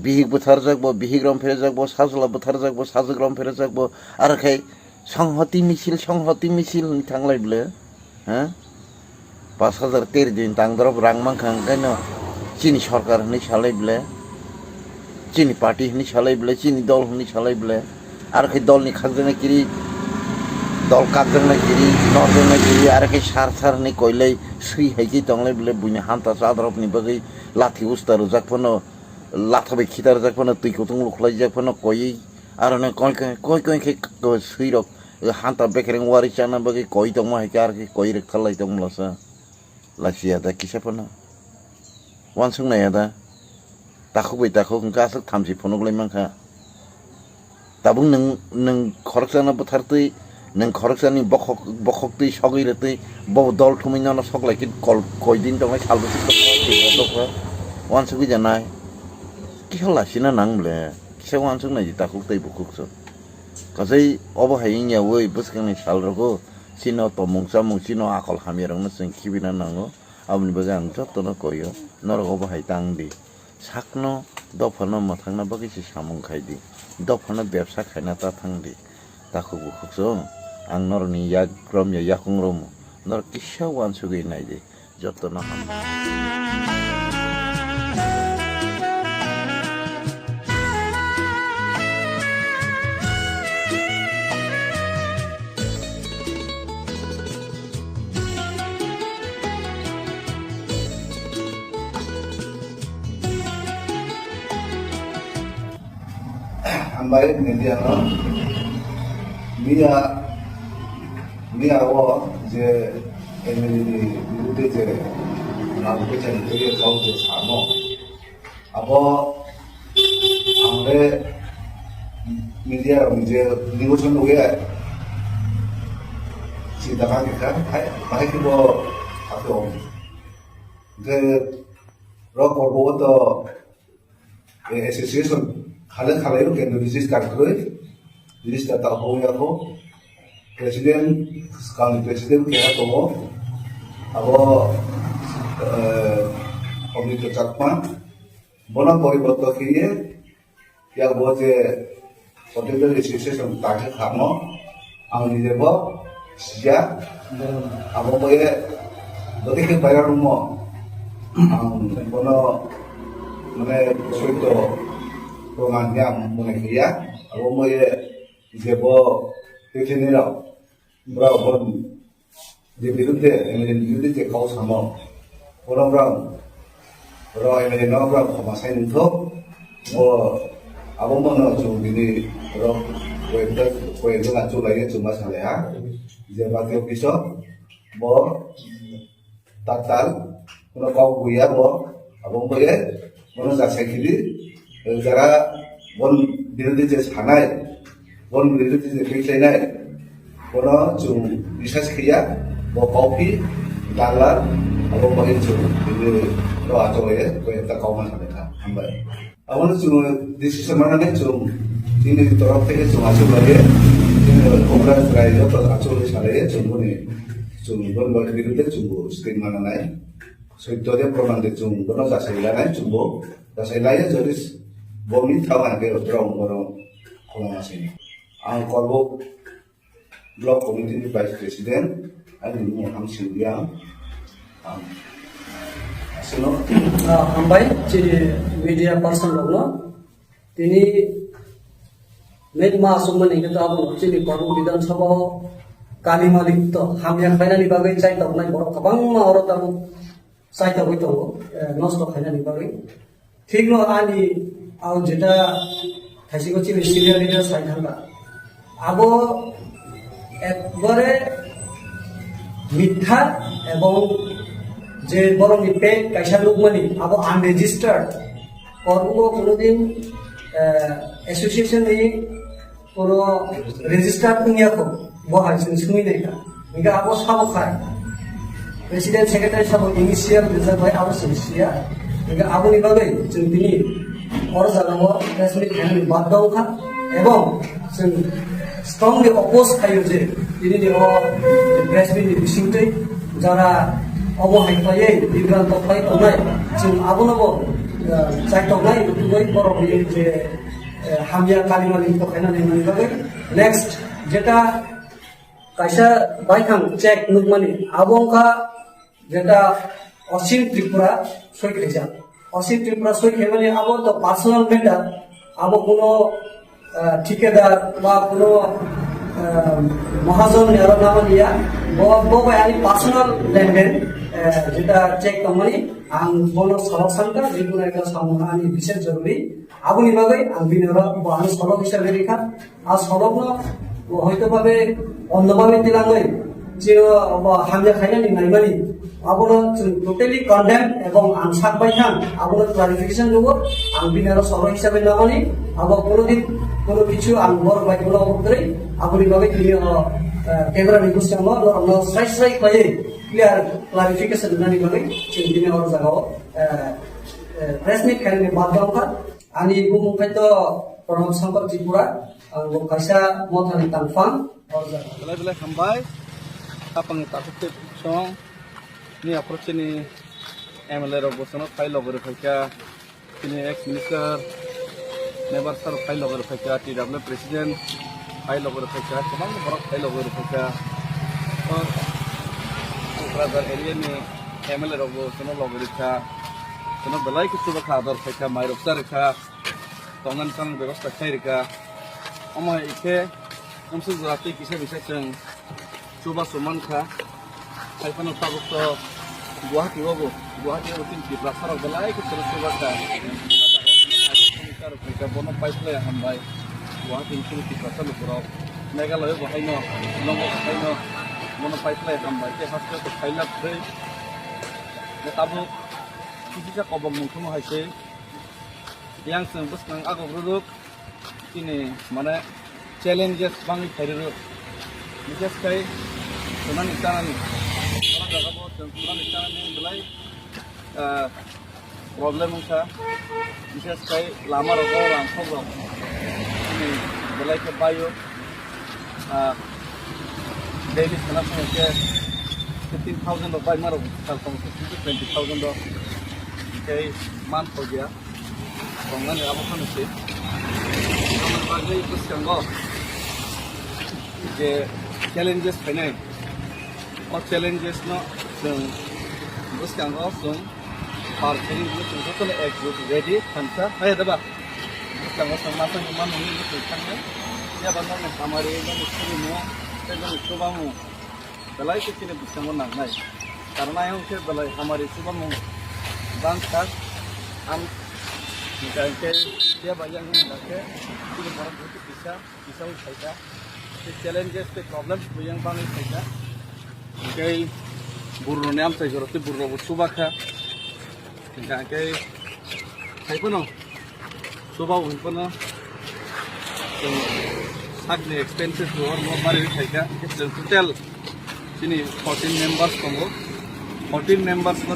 bihig buthar jakbo bihig rom phere jakbo sajla buthar jakbo sajg rom phere jakbo ar khai সংহতি মিছিল থাংলাই বলে হ্যাঁ 5013 দিন তাংদরব রাংমাং খাংকাইনো চিনি সরকার হনি সালাই বলে চিনি পার্টি হনি সালাই বলে চিনি দল হনি সালাই বলে আর খাই দলনি খাকজনা কিরি দল কাকজনা কিরি নজনা কিরি আর খাই সার হনি কইলাই সুই হাইকি তংলাই বলে বুইনি হান্তা চাদরবনি বগৈ লাঠি উস্তার জাকফনো লাথাবে খিতার জাকফনো তুই কতং লুখলাই জাকফনো কই আর না কই সুই রক হান্তা বেকেরেং ওয়ারি চানা বগৈ কই তং মা হাইকা আর কই রে খালাই তং লসা লাসিয়া দা কিসাপনা ওয়ানসুং নায়া দা তাখো গাসক থামসি ফনগলাই মাংखा তাবুং नों खरकसाना बुथारतै नों खरकसानि बखकतै सगैरतै ब दल थुमिनाना सकलाइकि कल कयदिन दंगाय सालबसि दखा वानसुगि जानाय किहलासिना नांबले किसा वानसुग नाय ताखुतै बुखुकसो कसै अबहायिnya वै बुसखांनि सालरगो सिनो तमुंसा मुंसिनो आकल हामिरंनो जों खिबिना नांगो आबनि बगे आं जतनो कयो नरग अबहाय तांदि साकनो दफानो माथांना बगैसि सामुं खायदि दफानो बेबसा खायना ता थांदि ताखु बुखुकसो आं नरनि याग्रम या याखुंग्रम नर किसा वानसुगै नायदि जतनो हाम Ambai media no mia wo je emili bude je na bude je je kau je samo abo ambe media je news no ge si daga ke ka hai ki bo ato ge ro ko to association Kalian itu kan register tak tahu ya tu presiden sekali presiden kaya tu abo komite cakman bona koi betul kiri ya buat je komite registration tak kamu angin je bo sejak abo boleh berarti ke bayar rumah bona mana suatu Romanya mengenai aku mau je bo itu ni lah, berapa pun যে বিরুদ্ধে MLA বিরুদ্ধে যে cow সামো ওরম র MLA নরম ক্ষমাসাই নিথো ও আবমন জু বিনি র কয়েকজন আচু লাগে চুমা সালেহা যে বাকি অফিস ব তাতাল কোনো কাউ গুইয়া ব আবম বয়ে কোনো যাচাইখিলি যারা বন বিরোধী যে সানাই বন বিরোধী যে ফেসলাইনাই কোনো जों বিশ্বাস गैया ब कॉफी डालार अब बहे जों बिनि र आचले कयता काउमान थानायखा हामबाय आबनो जों डिसिसन मानानै जों दिनै तरफ থেকে जों आचल लायो जों कंग्रेस रायजो आचल सालायो जों बने जों बन बिरुद्धे जों स्टेट मानानै सत्यदे प्रमाणदे जों बन जासायलानाय जों जासायलायो जरिस बमि थावानके रं बरं खमामासैनि आं कर्ब ब्लक कमिटी भाइस प्रेसिडेंट आरो मुहां सिंगियां आसनो हामबाय जे मीडिया पर्सन दङ तिनी मेन मासुमन हिगत अब चिनि कर्म विधानसभा कालीमालिक त हामिया खाइनानि बागै चाइ तबनाय बर गोबां मावरताबो चाइ तबै दङ नष्ट खाइनानि बागै ठीक न आनि आउ जेटा खाइसेको चिनि सिनियर लिडार चाइ थांगा अब একবারে মিথ্যা এবং যে বড় মিথ্যে কাইসা লোকমানি আবার আনরেজিস্টার্ড করবো কোনোদিন অ্যাসোসিয়েশন এই কোনো রেজিস্টার্ড নিয়াকো বহাইছেন শুনি দেখা ইনকা আবার সাবো খায় প্রেসিডেন্ট সেক্রেটারি সাবো ইনিশিয়াল রিজার্ভ হয় আবার সিনসিয়া ইনকা আবনি ভাবে जों बिनि और জানাবো প্রেসিডেন্ট হ্যান্ড বাদ দাও খা এবং जों strongly oppose खायो जे दिनै प्रेसमिटनि बिसिंथै जारा अबहायख्लायै बिग्रान्त खालाय तंनाय जों आबोनबो चाइतंनाय दुगै बर'नि जे हामिया कालिमानि तखायनानै मोनबाय नेक्स्ट जेटा कायसा बायखां चेक नुगमानि आबंका जेटा असीम त्रिपुरा सयखायजा असीम त्रिपुरा सयखायमानि आबो तो पार्सोनाल मेटार आबो कोनो ठिकेदार बा कोनो महाजन नामानिया बबायानि पार्सोनाल लेनदेन जेटा चेक कम्पानी आं बनो सलक सानका जिकुनु एक सामना आनि बिसेस जरुरी आबुनि बागै आं बिनर बाहानो सलक हिसाबै रेखा आ सलकनो हयतो भाबे अन्नभाबे दिलाङै जे हामिया खाइनानि नायमानि आबनो टोटली कन्डेम एवं आं साकबाय थां आबनो क्लारिफिकेशन दङ आं बिनर सलक हिसाबै नामानि आबो कोनोदिन কোনো কিছু আং বড় ভাই বলা বলতে আপনি ভাবে তিনি ক্যামেরা নিগুস চামো আমরা সাই সাই কয়ে ক্লিয়ার ক্লারিফিকেশন নানি ভাবে চিন্তিনে আর জায়গাও প্রেস মিট খাইনে বাদদাওকা আনি বুমুখাই তো প্রণব শঙ্কর ত্রিপুরা আং কাইসা মথানি তানফাং আর জায়গা বেলাই বেলাই হামবাই আপনি তাকতে সং নি অ্যাপ্রোচনি এমএলএ র বসনো ফাইল লগরে ফাইকা তিনি এক্স মিনিস্টার नेबार सर फाइल लगेर फैका टीडब्ल्यू प्रेसिडेंट फाइल लगेर फैका गोबां बरक फाइल लगेर फैका कक्राझार एरियानि एमएलए रबो सोनो लगेर फैका सोनो बेलाय किछु बखा आदर फैका माइरपसा रेखा तंगन सान व्यवस्था खाय रेखा अमा इखे हमसे जाति किसे बिसे जों सुबा समान खा खायफानो ताबुक गुवाहाटी बाबो गुवाहाटी उतिन टिप्रासार बेलाय किछु सुबा खा बोनो पाइपलाय हामबाय गुवाहाटी इनफिनिटी पासाल उपराव मेघालय बहायनो नंगो बहायनो बोनो पाइपलाय हामबाय ते हास्ते तो फाइला फ्रै ताबो किसिसा कबम मुखुनो हायसे yang जों बसनां आगब्रुदुक तिनि माने चैलेंजेस बांगि फाइरो बिसेस खाय सोनानि जानानि ओरा जागाबो जों सोनानि जानानि बेलाय प्रब्लेम उठा विशेष खाय लामा रगाव रांखौ दिनै बेलायखौ बायो डेली खाना फैसे 15,000 बाय मारो साल खम 20,000 ओमफ्राय मान हो गया संनानै आबो खानोसै बागै गोसोखांगौ जे चेलेन्जेस फैनाय अ चेलेन्जेसनो जों गोसोखांगौ जों पार्टी जों टोटल एक ग्रुप रेडी खानसा है दबा गोसोखांगौ संनानै मान ननि गोसोखांनो या बांगाल खामारि ननि सुनिनो तेजन गोबां belai ke sini bisa menang karena yang ke belai hamarai sudah mau bangkat am jika ke dia banyak yang ke ini orang itu bisa usaha challenges the problems yang paling saya ke buru ni am saya joroti buru subah ka jika ke saya pun subah pun Hardly expenses lower more money take total sini 14 members kongo 14 members na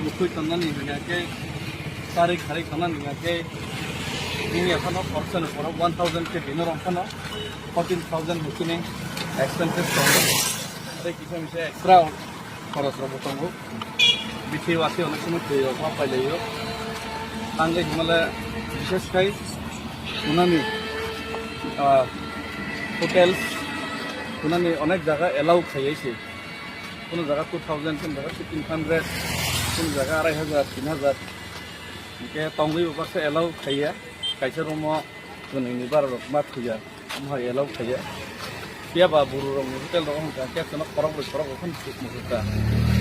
mukui tanan ni ke sari khari tanan ni ke ini apa person for 1000 ke dinner apa 14000 mukini expenses kongo ada kisah misal extra खरच रब kongo bithi wasi onak samay tuyo apa layo angge himala বিশেষ kai उन्होंने hotels उन्होंने अनेक जगह allow खाई से কোনো जगह 2000 কোনো जगह 1500 কোনো जगह 2500 3000 इनके तंगई ऊपर से एलाउ खाइया कैसे रूम गुनी बार मात खुया हम एलाउ खाइया क्या बाबू रूम होटेल रूम का क्या तो खराब अपन मुझे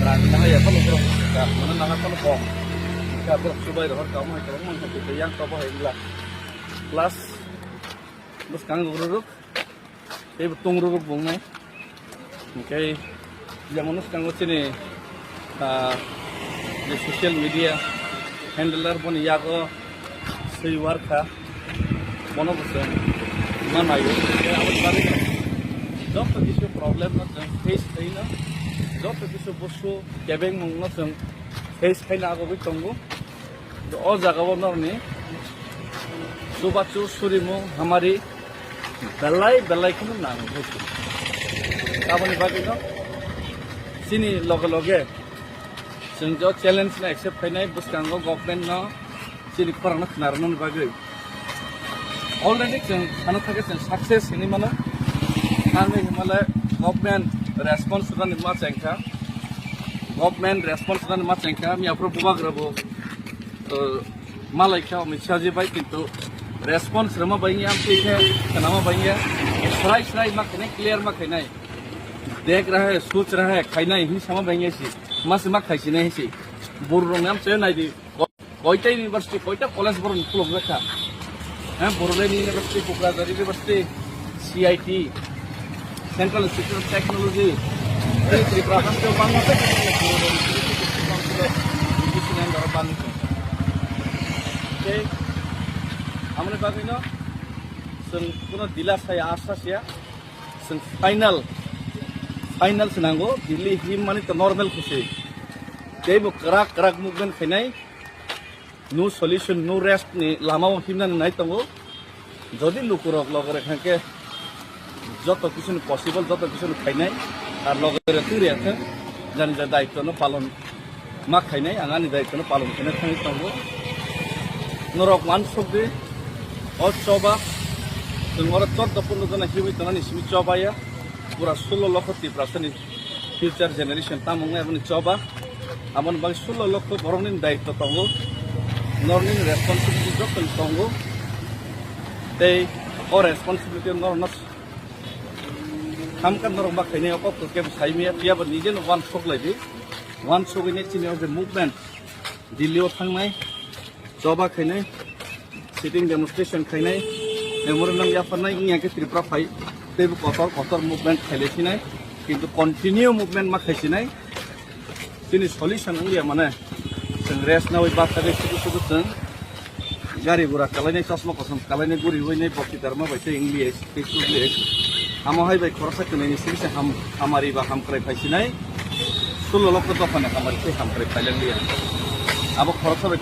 रांना है अपन रूम का मन ना अपन कम का पर सुबह रह काम है तो मन तो yang तो है plus bus kang ruruk tung ruruk bungai okay যেমন kang sini the social media handler bon yago sei warka mono bose manayo awal bari job to kisu problem na face kaina job to kisu bosu kebeng mongno sing face kaina ago bitongo to o jaga bonor ni Subacu surimu hamari belai kuno nang hoci. Apa ni bagi no? Sini loge sengjo challenge na accept kainai bus kanggo government no sini korang nak narnon bagi. Already seng anu thake seng success ini mana? Kami himalaya government response sudah nimma cengka. Government response sudah nimma cengka. Mi apro bubag rabo malai kau misaji baik itu. Response rama bangi am ठीक है nama bangi सराय मा खाने clear मा खाने देख रहा है सोच रहा है खाना ही sama bangi सी mas मा खाइसी नहीं सी बोरो नाम से नहीं दी कोईटा यूनिवर्सिटी कोईटा कॉलेज बोरो निकलो रखा हैं बोरोलेनी university Kokrajhar university CIT central institute of technology Tripura के बांग्ला से हमने बाकी ना सं पुनः दिला saya आशा सिया सं final senanggo दिल्ली हिम माने तो normal खुशी ते वो कराक movement खाई no solution no rest नि लामा वो हिम ना नहीं तो वो जल्दी लुकुरक लगरे खां के जो तो किसी ने possible जो तो किसी ने खाई और लगरे तू रहे थे जाने जा दायित्व न पालन माँ खाई आंगानी दायित्व न पालन करने खाई तो वो नरक मान सकते और चौबा तुम्हारा 14-15 जना हिवी तना निस्मी चौबा या पूरा 16 लाख 30% फ्यूचर जनरेशन तामंगे अपनी चौबा अपन बाकी 16 लाख बरंगनी दायित्व तंगो नॉर्निंग रेस्पॉन्सिबिलिटी जो कल तंगो ते और रेस्पॉन्सिबिलिटी नॉर्नस हम कर नॉर्म बाकी नहीं होगा तो क्या साइड में या बस निजे नो वन शॉक लगी वन शॉक इन्हें चिन्ह जो मूवमेंट दिल्ली और थंग में चौबा खाने sitting demonstration खाई मेमोरी नंग या फरना इंग याके त्रिपुरा फाई ते कतर मूवमेंट खाई लेती किंतु कंटिन्यू मूवमेंट मा खाई नहीं तिनी सॉल्यूशन इंडिया माने जों रेस्ट ना बात करे सुबु जों गाड़ी गुरा कलायनाय चश्मा कसम कलायनाय गुरि होयनाय बक्तिदार मा बायसे इंग्लिश इंग्लिश हामाहाय बाय खरसा कनायनि सिसे हामारि बा हामक्राय फायसिनाय 16 लाख दफाने हामारि से हामक्राय फायलांलिया आबो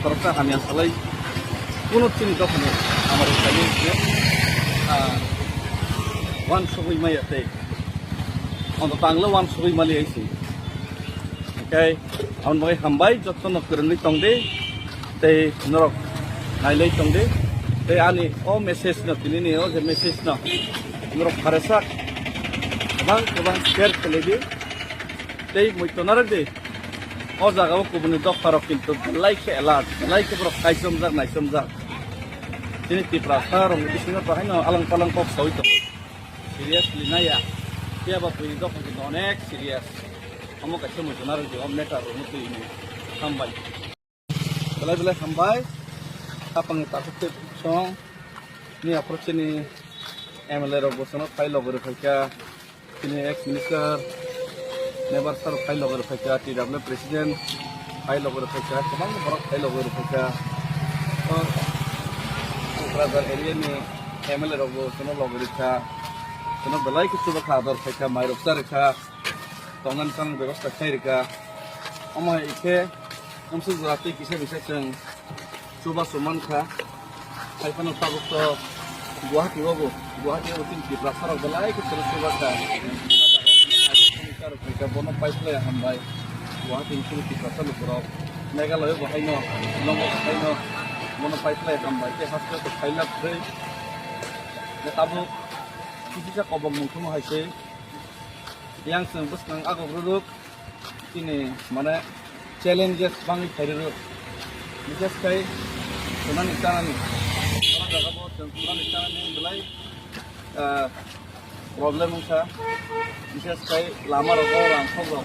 खरसा हामिया सालाय কোনো চিনি দোকানে আমার খালি ওয়ান সবই মাইয়াতে অন্তত আংলো ওয়ান সবই মালি আইছি ওকে আমার মাই হামবাই যত্ন নকরনি তংদে তে নরক নাইলাই তংদে তে আনি ও মেসেজ ন তিনি ও যে মেসেজ ন নরক ফারেসা গোবাং শেয়ার কলেদি তে মইতনার দে ও জায়গাও কুবনি দফারক কিন্তু লাইকে এলার্ট লাইকে বড় কাইসমজাক নাইসমজাক ini Tripura rong di sini apa hanya alang-alang kok sawit. Serius lina ya. dia ba pui dok ko onek serious amo ka chemu jonar de om neta ro mutu ini hambai belai hambai apang takut song ni approach ni MLA ro bosono file logore phaka ini ex minister never sir file logore phaka TW president file logore phaka tamam borok file logore phaka brother area ni MLA ro bosono logore kha kono belai kichu ba khadar phaka mairok sar kha tongan sang ব্যবস্থা khai rika ama ike namsu jati kise bisa chang chuba suman kha haipano tabuk to Guwahati babu Guwahati utin ki prasar belai ke terus baca kita bono pipeline hambai Guwahati utin ki prasar lupro Meghalaya bahayno Lombok bahayno bono pipeline hambai ke hasil to khaila pre ne tabu kisa kobong mungkum haise yang sembus nang ago produk ini mana challenges bang khairu bises kai sunan istana jaga bo sunan istana ni belai problem ka bises kai lama ro orang khobro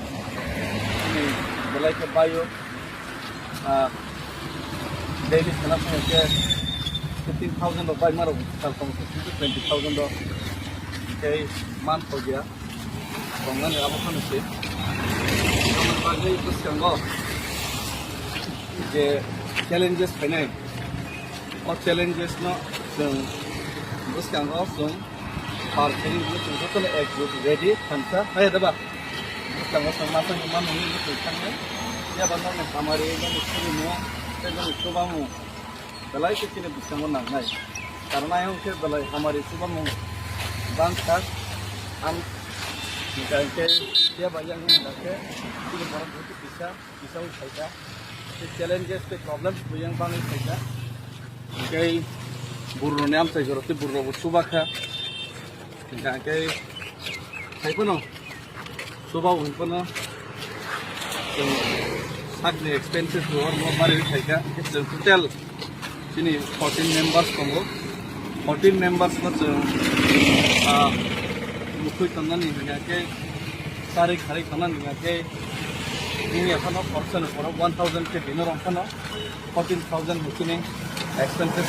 ini belai ke bayo daily sana ke 15,000 rupiah maro tal kom 20,000 do kai month ho gaya Kongan ya apa kan sih? Kamu bagai itu sekarang je challenges penai, और challenges ना उस कंगो सुन parking में तुमको तो एक group ready थंसा है दबा उस कंगो समासा निमान नहीं है तुझान में या बंदा में हमारे ये मुश्किल मुआ तेरे मुश्किल बामु बलाई के किने बिस्तांगो नांगनाय karena yang ke balai हमारे सुबह मु bank का हम निकालके dia banyak निकालके itu orang itu bisa usaha itu challenges itu problems yang banyak usaha kayak burro ni am saya joroti burro suba kha kayak saya pun suba pun yang sangat expensive luar mau mari kayak total sini 14 members kamu 14 members macam मुखुई तंगन निगा के सारे खारे खाना निगा के ini apa no portion for 1,000 ke dinner apa no 14,000 mungkin expenses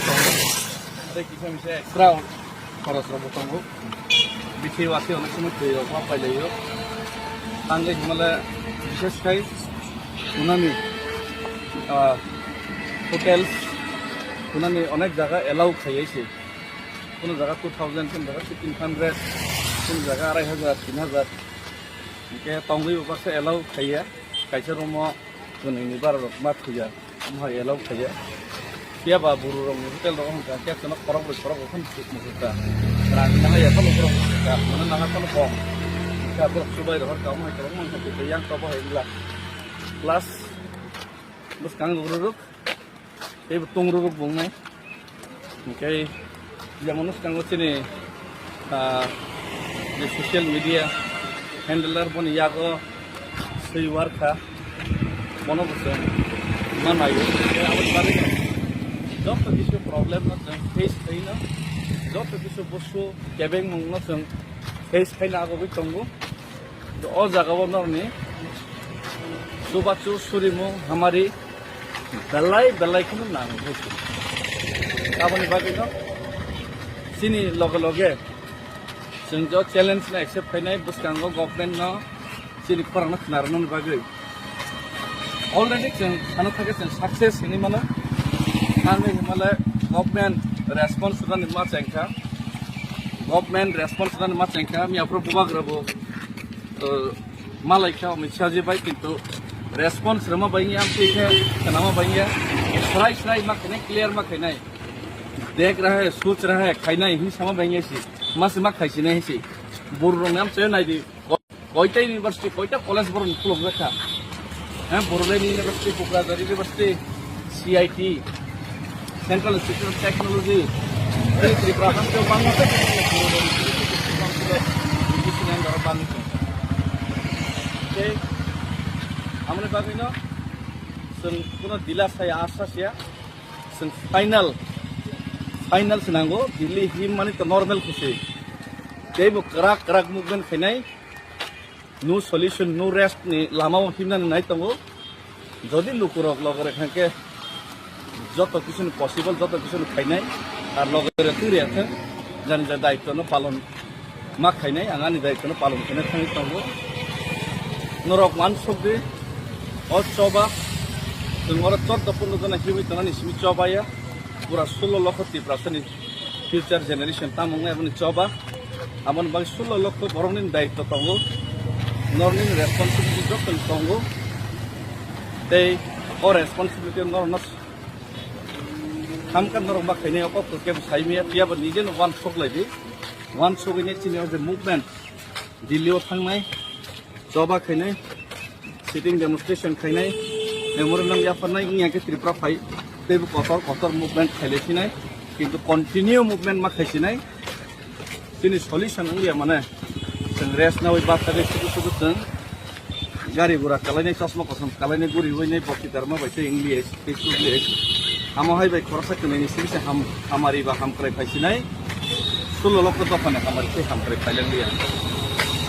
ada kisah misalnya extra koros robotong bu bici wasi orang semua tuh apa aja yo tangga Himalaya bisa sekali unani hotels unani onek jaga allow kaya sih কোনো জায়গা 2,000 কোন জায়গা 1,500 কোন জায়গা 2,500 3,000 के तंगई ऊपर से एलाउ खाइया कैसे रूम जोंनि बार मा थुया हम एलाउ खाइया क्या बा बुरु रंग होटेल रंग का क्या कनो खरब खन मुखता रान ना या खनो खरब का मन ना खनो को का बक सुबाय रहर का हम के मन के yang तो बहैला प्लस बस कांग रुरुक ए tung रुरुक बुंनाय के যেমন কাঙ্গো চিনি যে সোশ্যাল মিডিয়া হ্যান্ডেলার বন ইয়াগো সেই ওয়ার্কা মনে বসে মানায় আমার বাড়ি যত কিছু প্রবলেম না ফেস খাই না যত কিছু বস্তু কেবেং মংনা जों ফেস খাই না আগবি তঙ্গো অ জাগাবো নরনি সুবাচু সুরিমু হামারি বেলাই কোনো নাম হয়েছে গাবনি বাকি না sini loge जों जो चैलेंज ना एक्सेप्ट खाइनाय बुसकांगो गभर्नमेंट ना sini फोरांना नारनो बागै अलरेडी जों सानो थाके जों सक्सेस हिनि मानो आंनि हिमालय गभर्नमेंट रेस्पॉन्स सुदानि मा चेंखा गभर्नमेंट रेस्पॉन्स सुदानि मा चेंखा मियाफ्रो बुबाग्राबो मालायखा मिछाजि बाय किन्तु रेस्पॉन्स रमा बायनि आम थिके कनामा बायनि स्राय मा कने क्लियर मा खाइनाय देख रहा है सोच रहा है खाइना ही समा बायनि सी मास मा खाइसिना हिसि बुरु नाम से नायदि कयटा यूनिवर्सिटी कयटा कॉलेज बर खुलम रखा हैं बरलेन university Kokrajhar university CIT central institute of technology Tripura से बांग्लादेश हमने बागैनो जों कोनो दिला साया आशा साया जों फाइनल से नांगौ दिल्ली हिम माने तो नॉर्मल खुशी जेबो कराक मुभमेंट फैनाय no solution no rest ni lama himna nai tango jodi lukurok logore khanke joto kisu possible joto kisu khainai ar logore turi atha jani ja daitto no palon ma khainai angani daitto no palon kene thani tango norok man sogde o choba tungora 14 jana hiwi tanani simi choba ya pura 16 লক্ষ ত্রিপ্রাসনি future generation তামঙ্গে আপনি চবা আমন বাকি 16 লক্ষ বরংনিন দায়িত্ব তঙ্গো নরনিন responsibility যখন তঙ্গো এই ও responsibility নরনস খামকান নরং বাখাইনে অপ কেম সাইমিয়া পিয়াব নিজেন one শক লাইদি one শকইনে চিনিও যে মুভমেন্ট দিল্লিও थांनाय চবা খাইনাय সিটিং ডেমনস্ট্রেশন খাইনাय মেমোরেন্ডাম ইয়াফারनाय इयाके त्रिपुरा फाइ तेबो कतर मुभमेंट खाइलेसिनाय किन्तु कन्टिन्यू मुभमेंट मा खाइसिनाय दिनै सल्युशन उरिया माने जों रेस्ट नावै बाथारे सुबु जों गारि गुरा खालायनाय चस्मा कसम खालायनाय गुरि होयनाय बकिदार मा बायसे इंग्लिश इंग्लिश हामाहाय बाय खरसा कनायनि सिबिसे हामारि बा हामक्राय फाइसिनाय 16 लक्ष दफाने हामारि से हामक्राय फाइलांलिया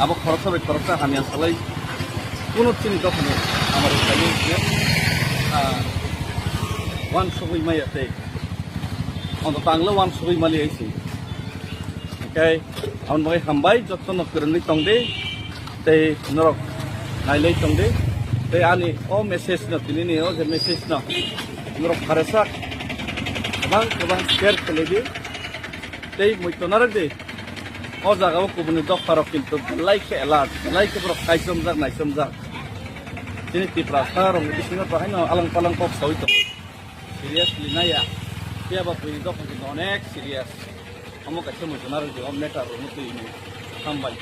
आबो खरसा बाय खरसा हामिया सालाय कुनु चिनि दफाने हामारि फाइलांलिया wan sugoi mai ate on the tangla wan sugoi mali aisi okay on mai hambai jotno kurni tongde te norok nailei tongde te ani o message na tinini o je message na norok harasa bang share koledi te moitonar de o jaga ko buni dok farok kintu like alert like bro kaisam jak naisam jak tini tiprasa rong isina pahaino alang palang kok soito seriously naya dia bapak itu kan onek serius kamu kacau macam mana dia om netar rumah tu ini sampai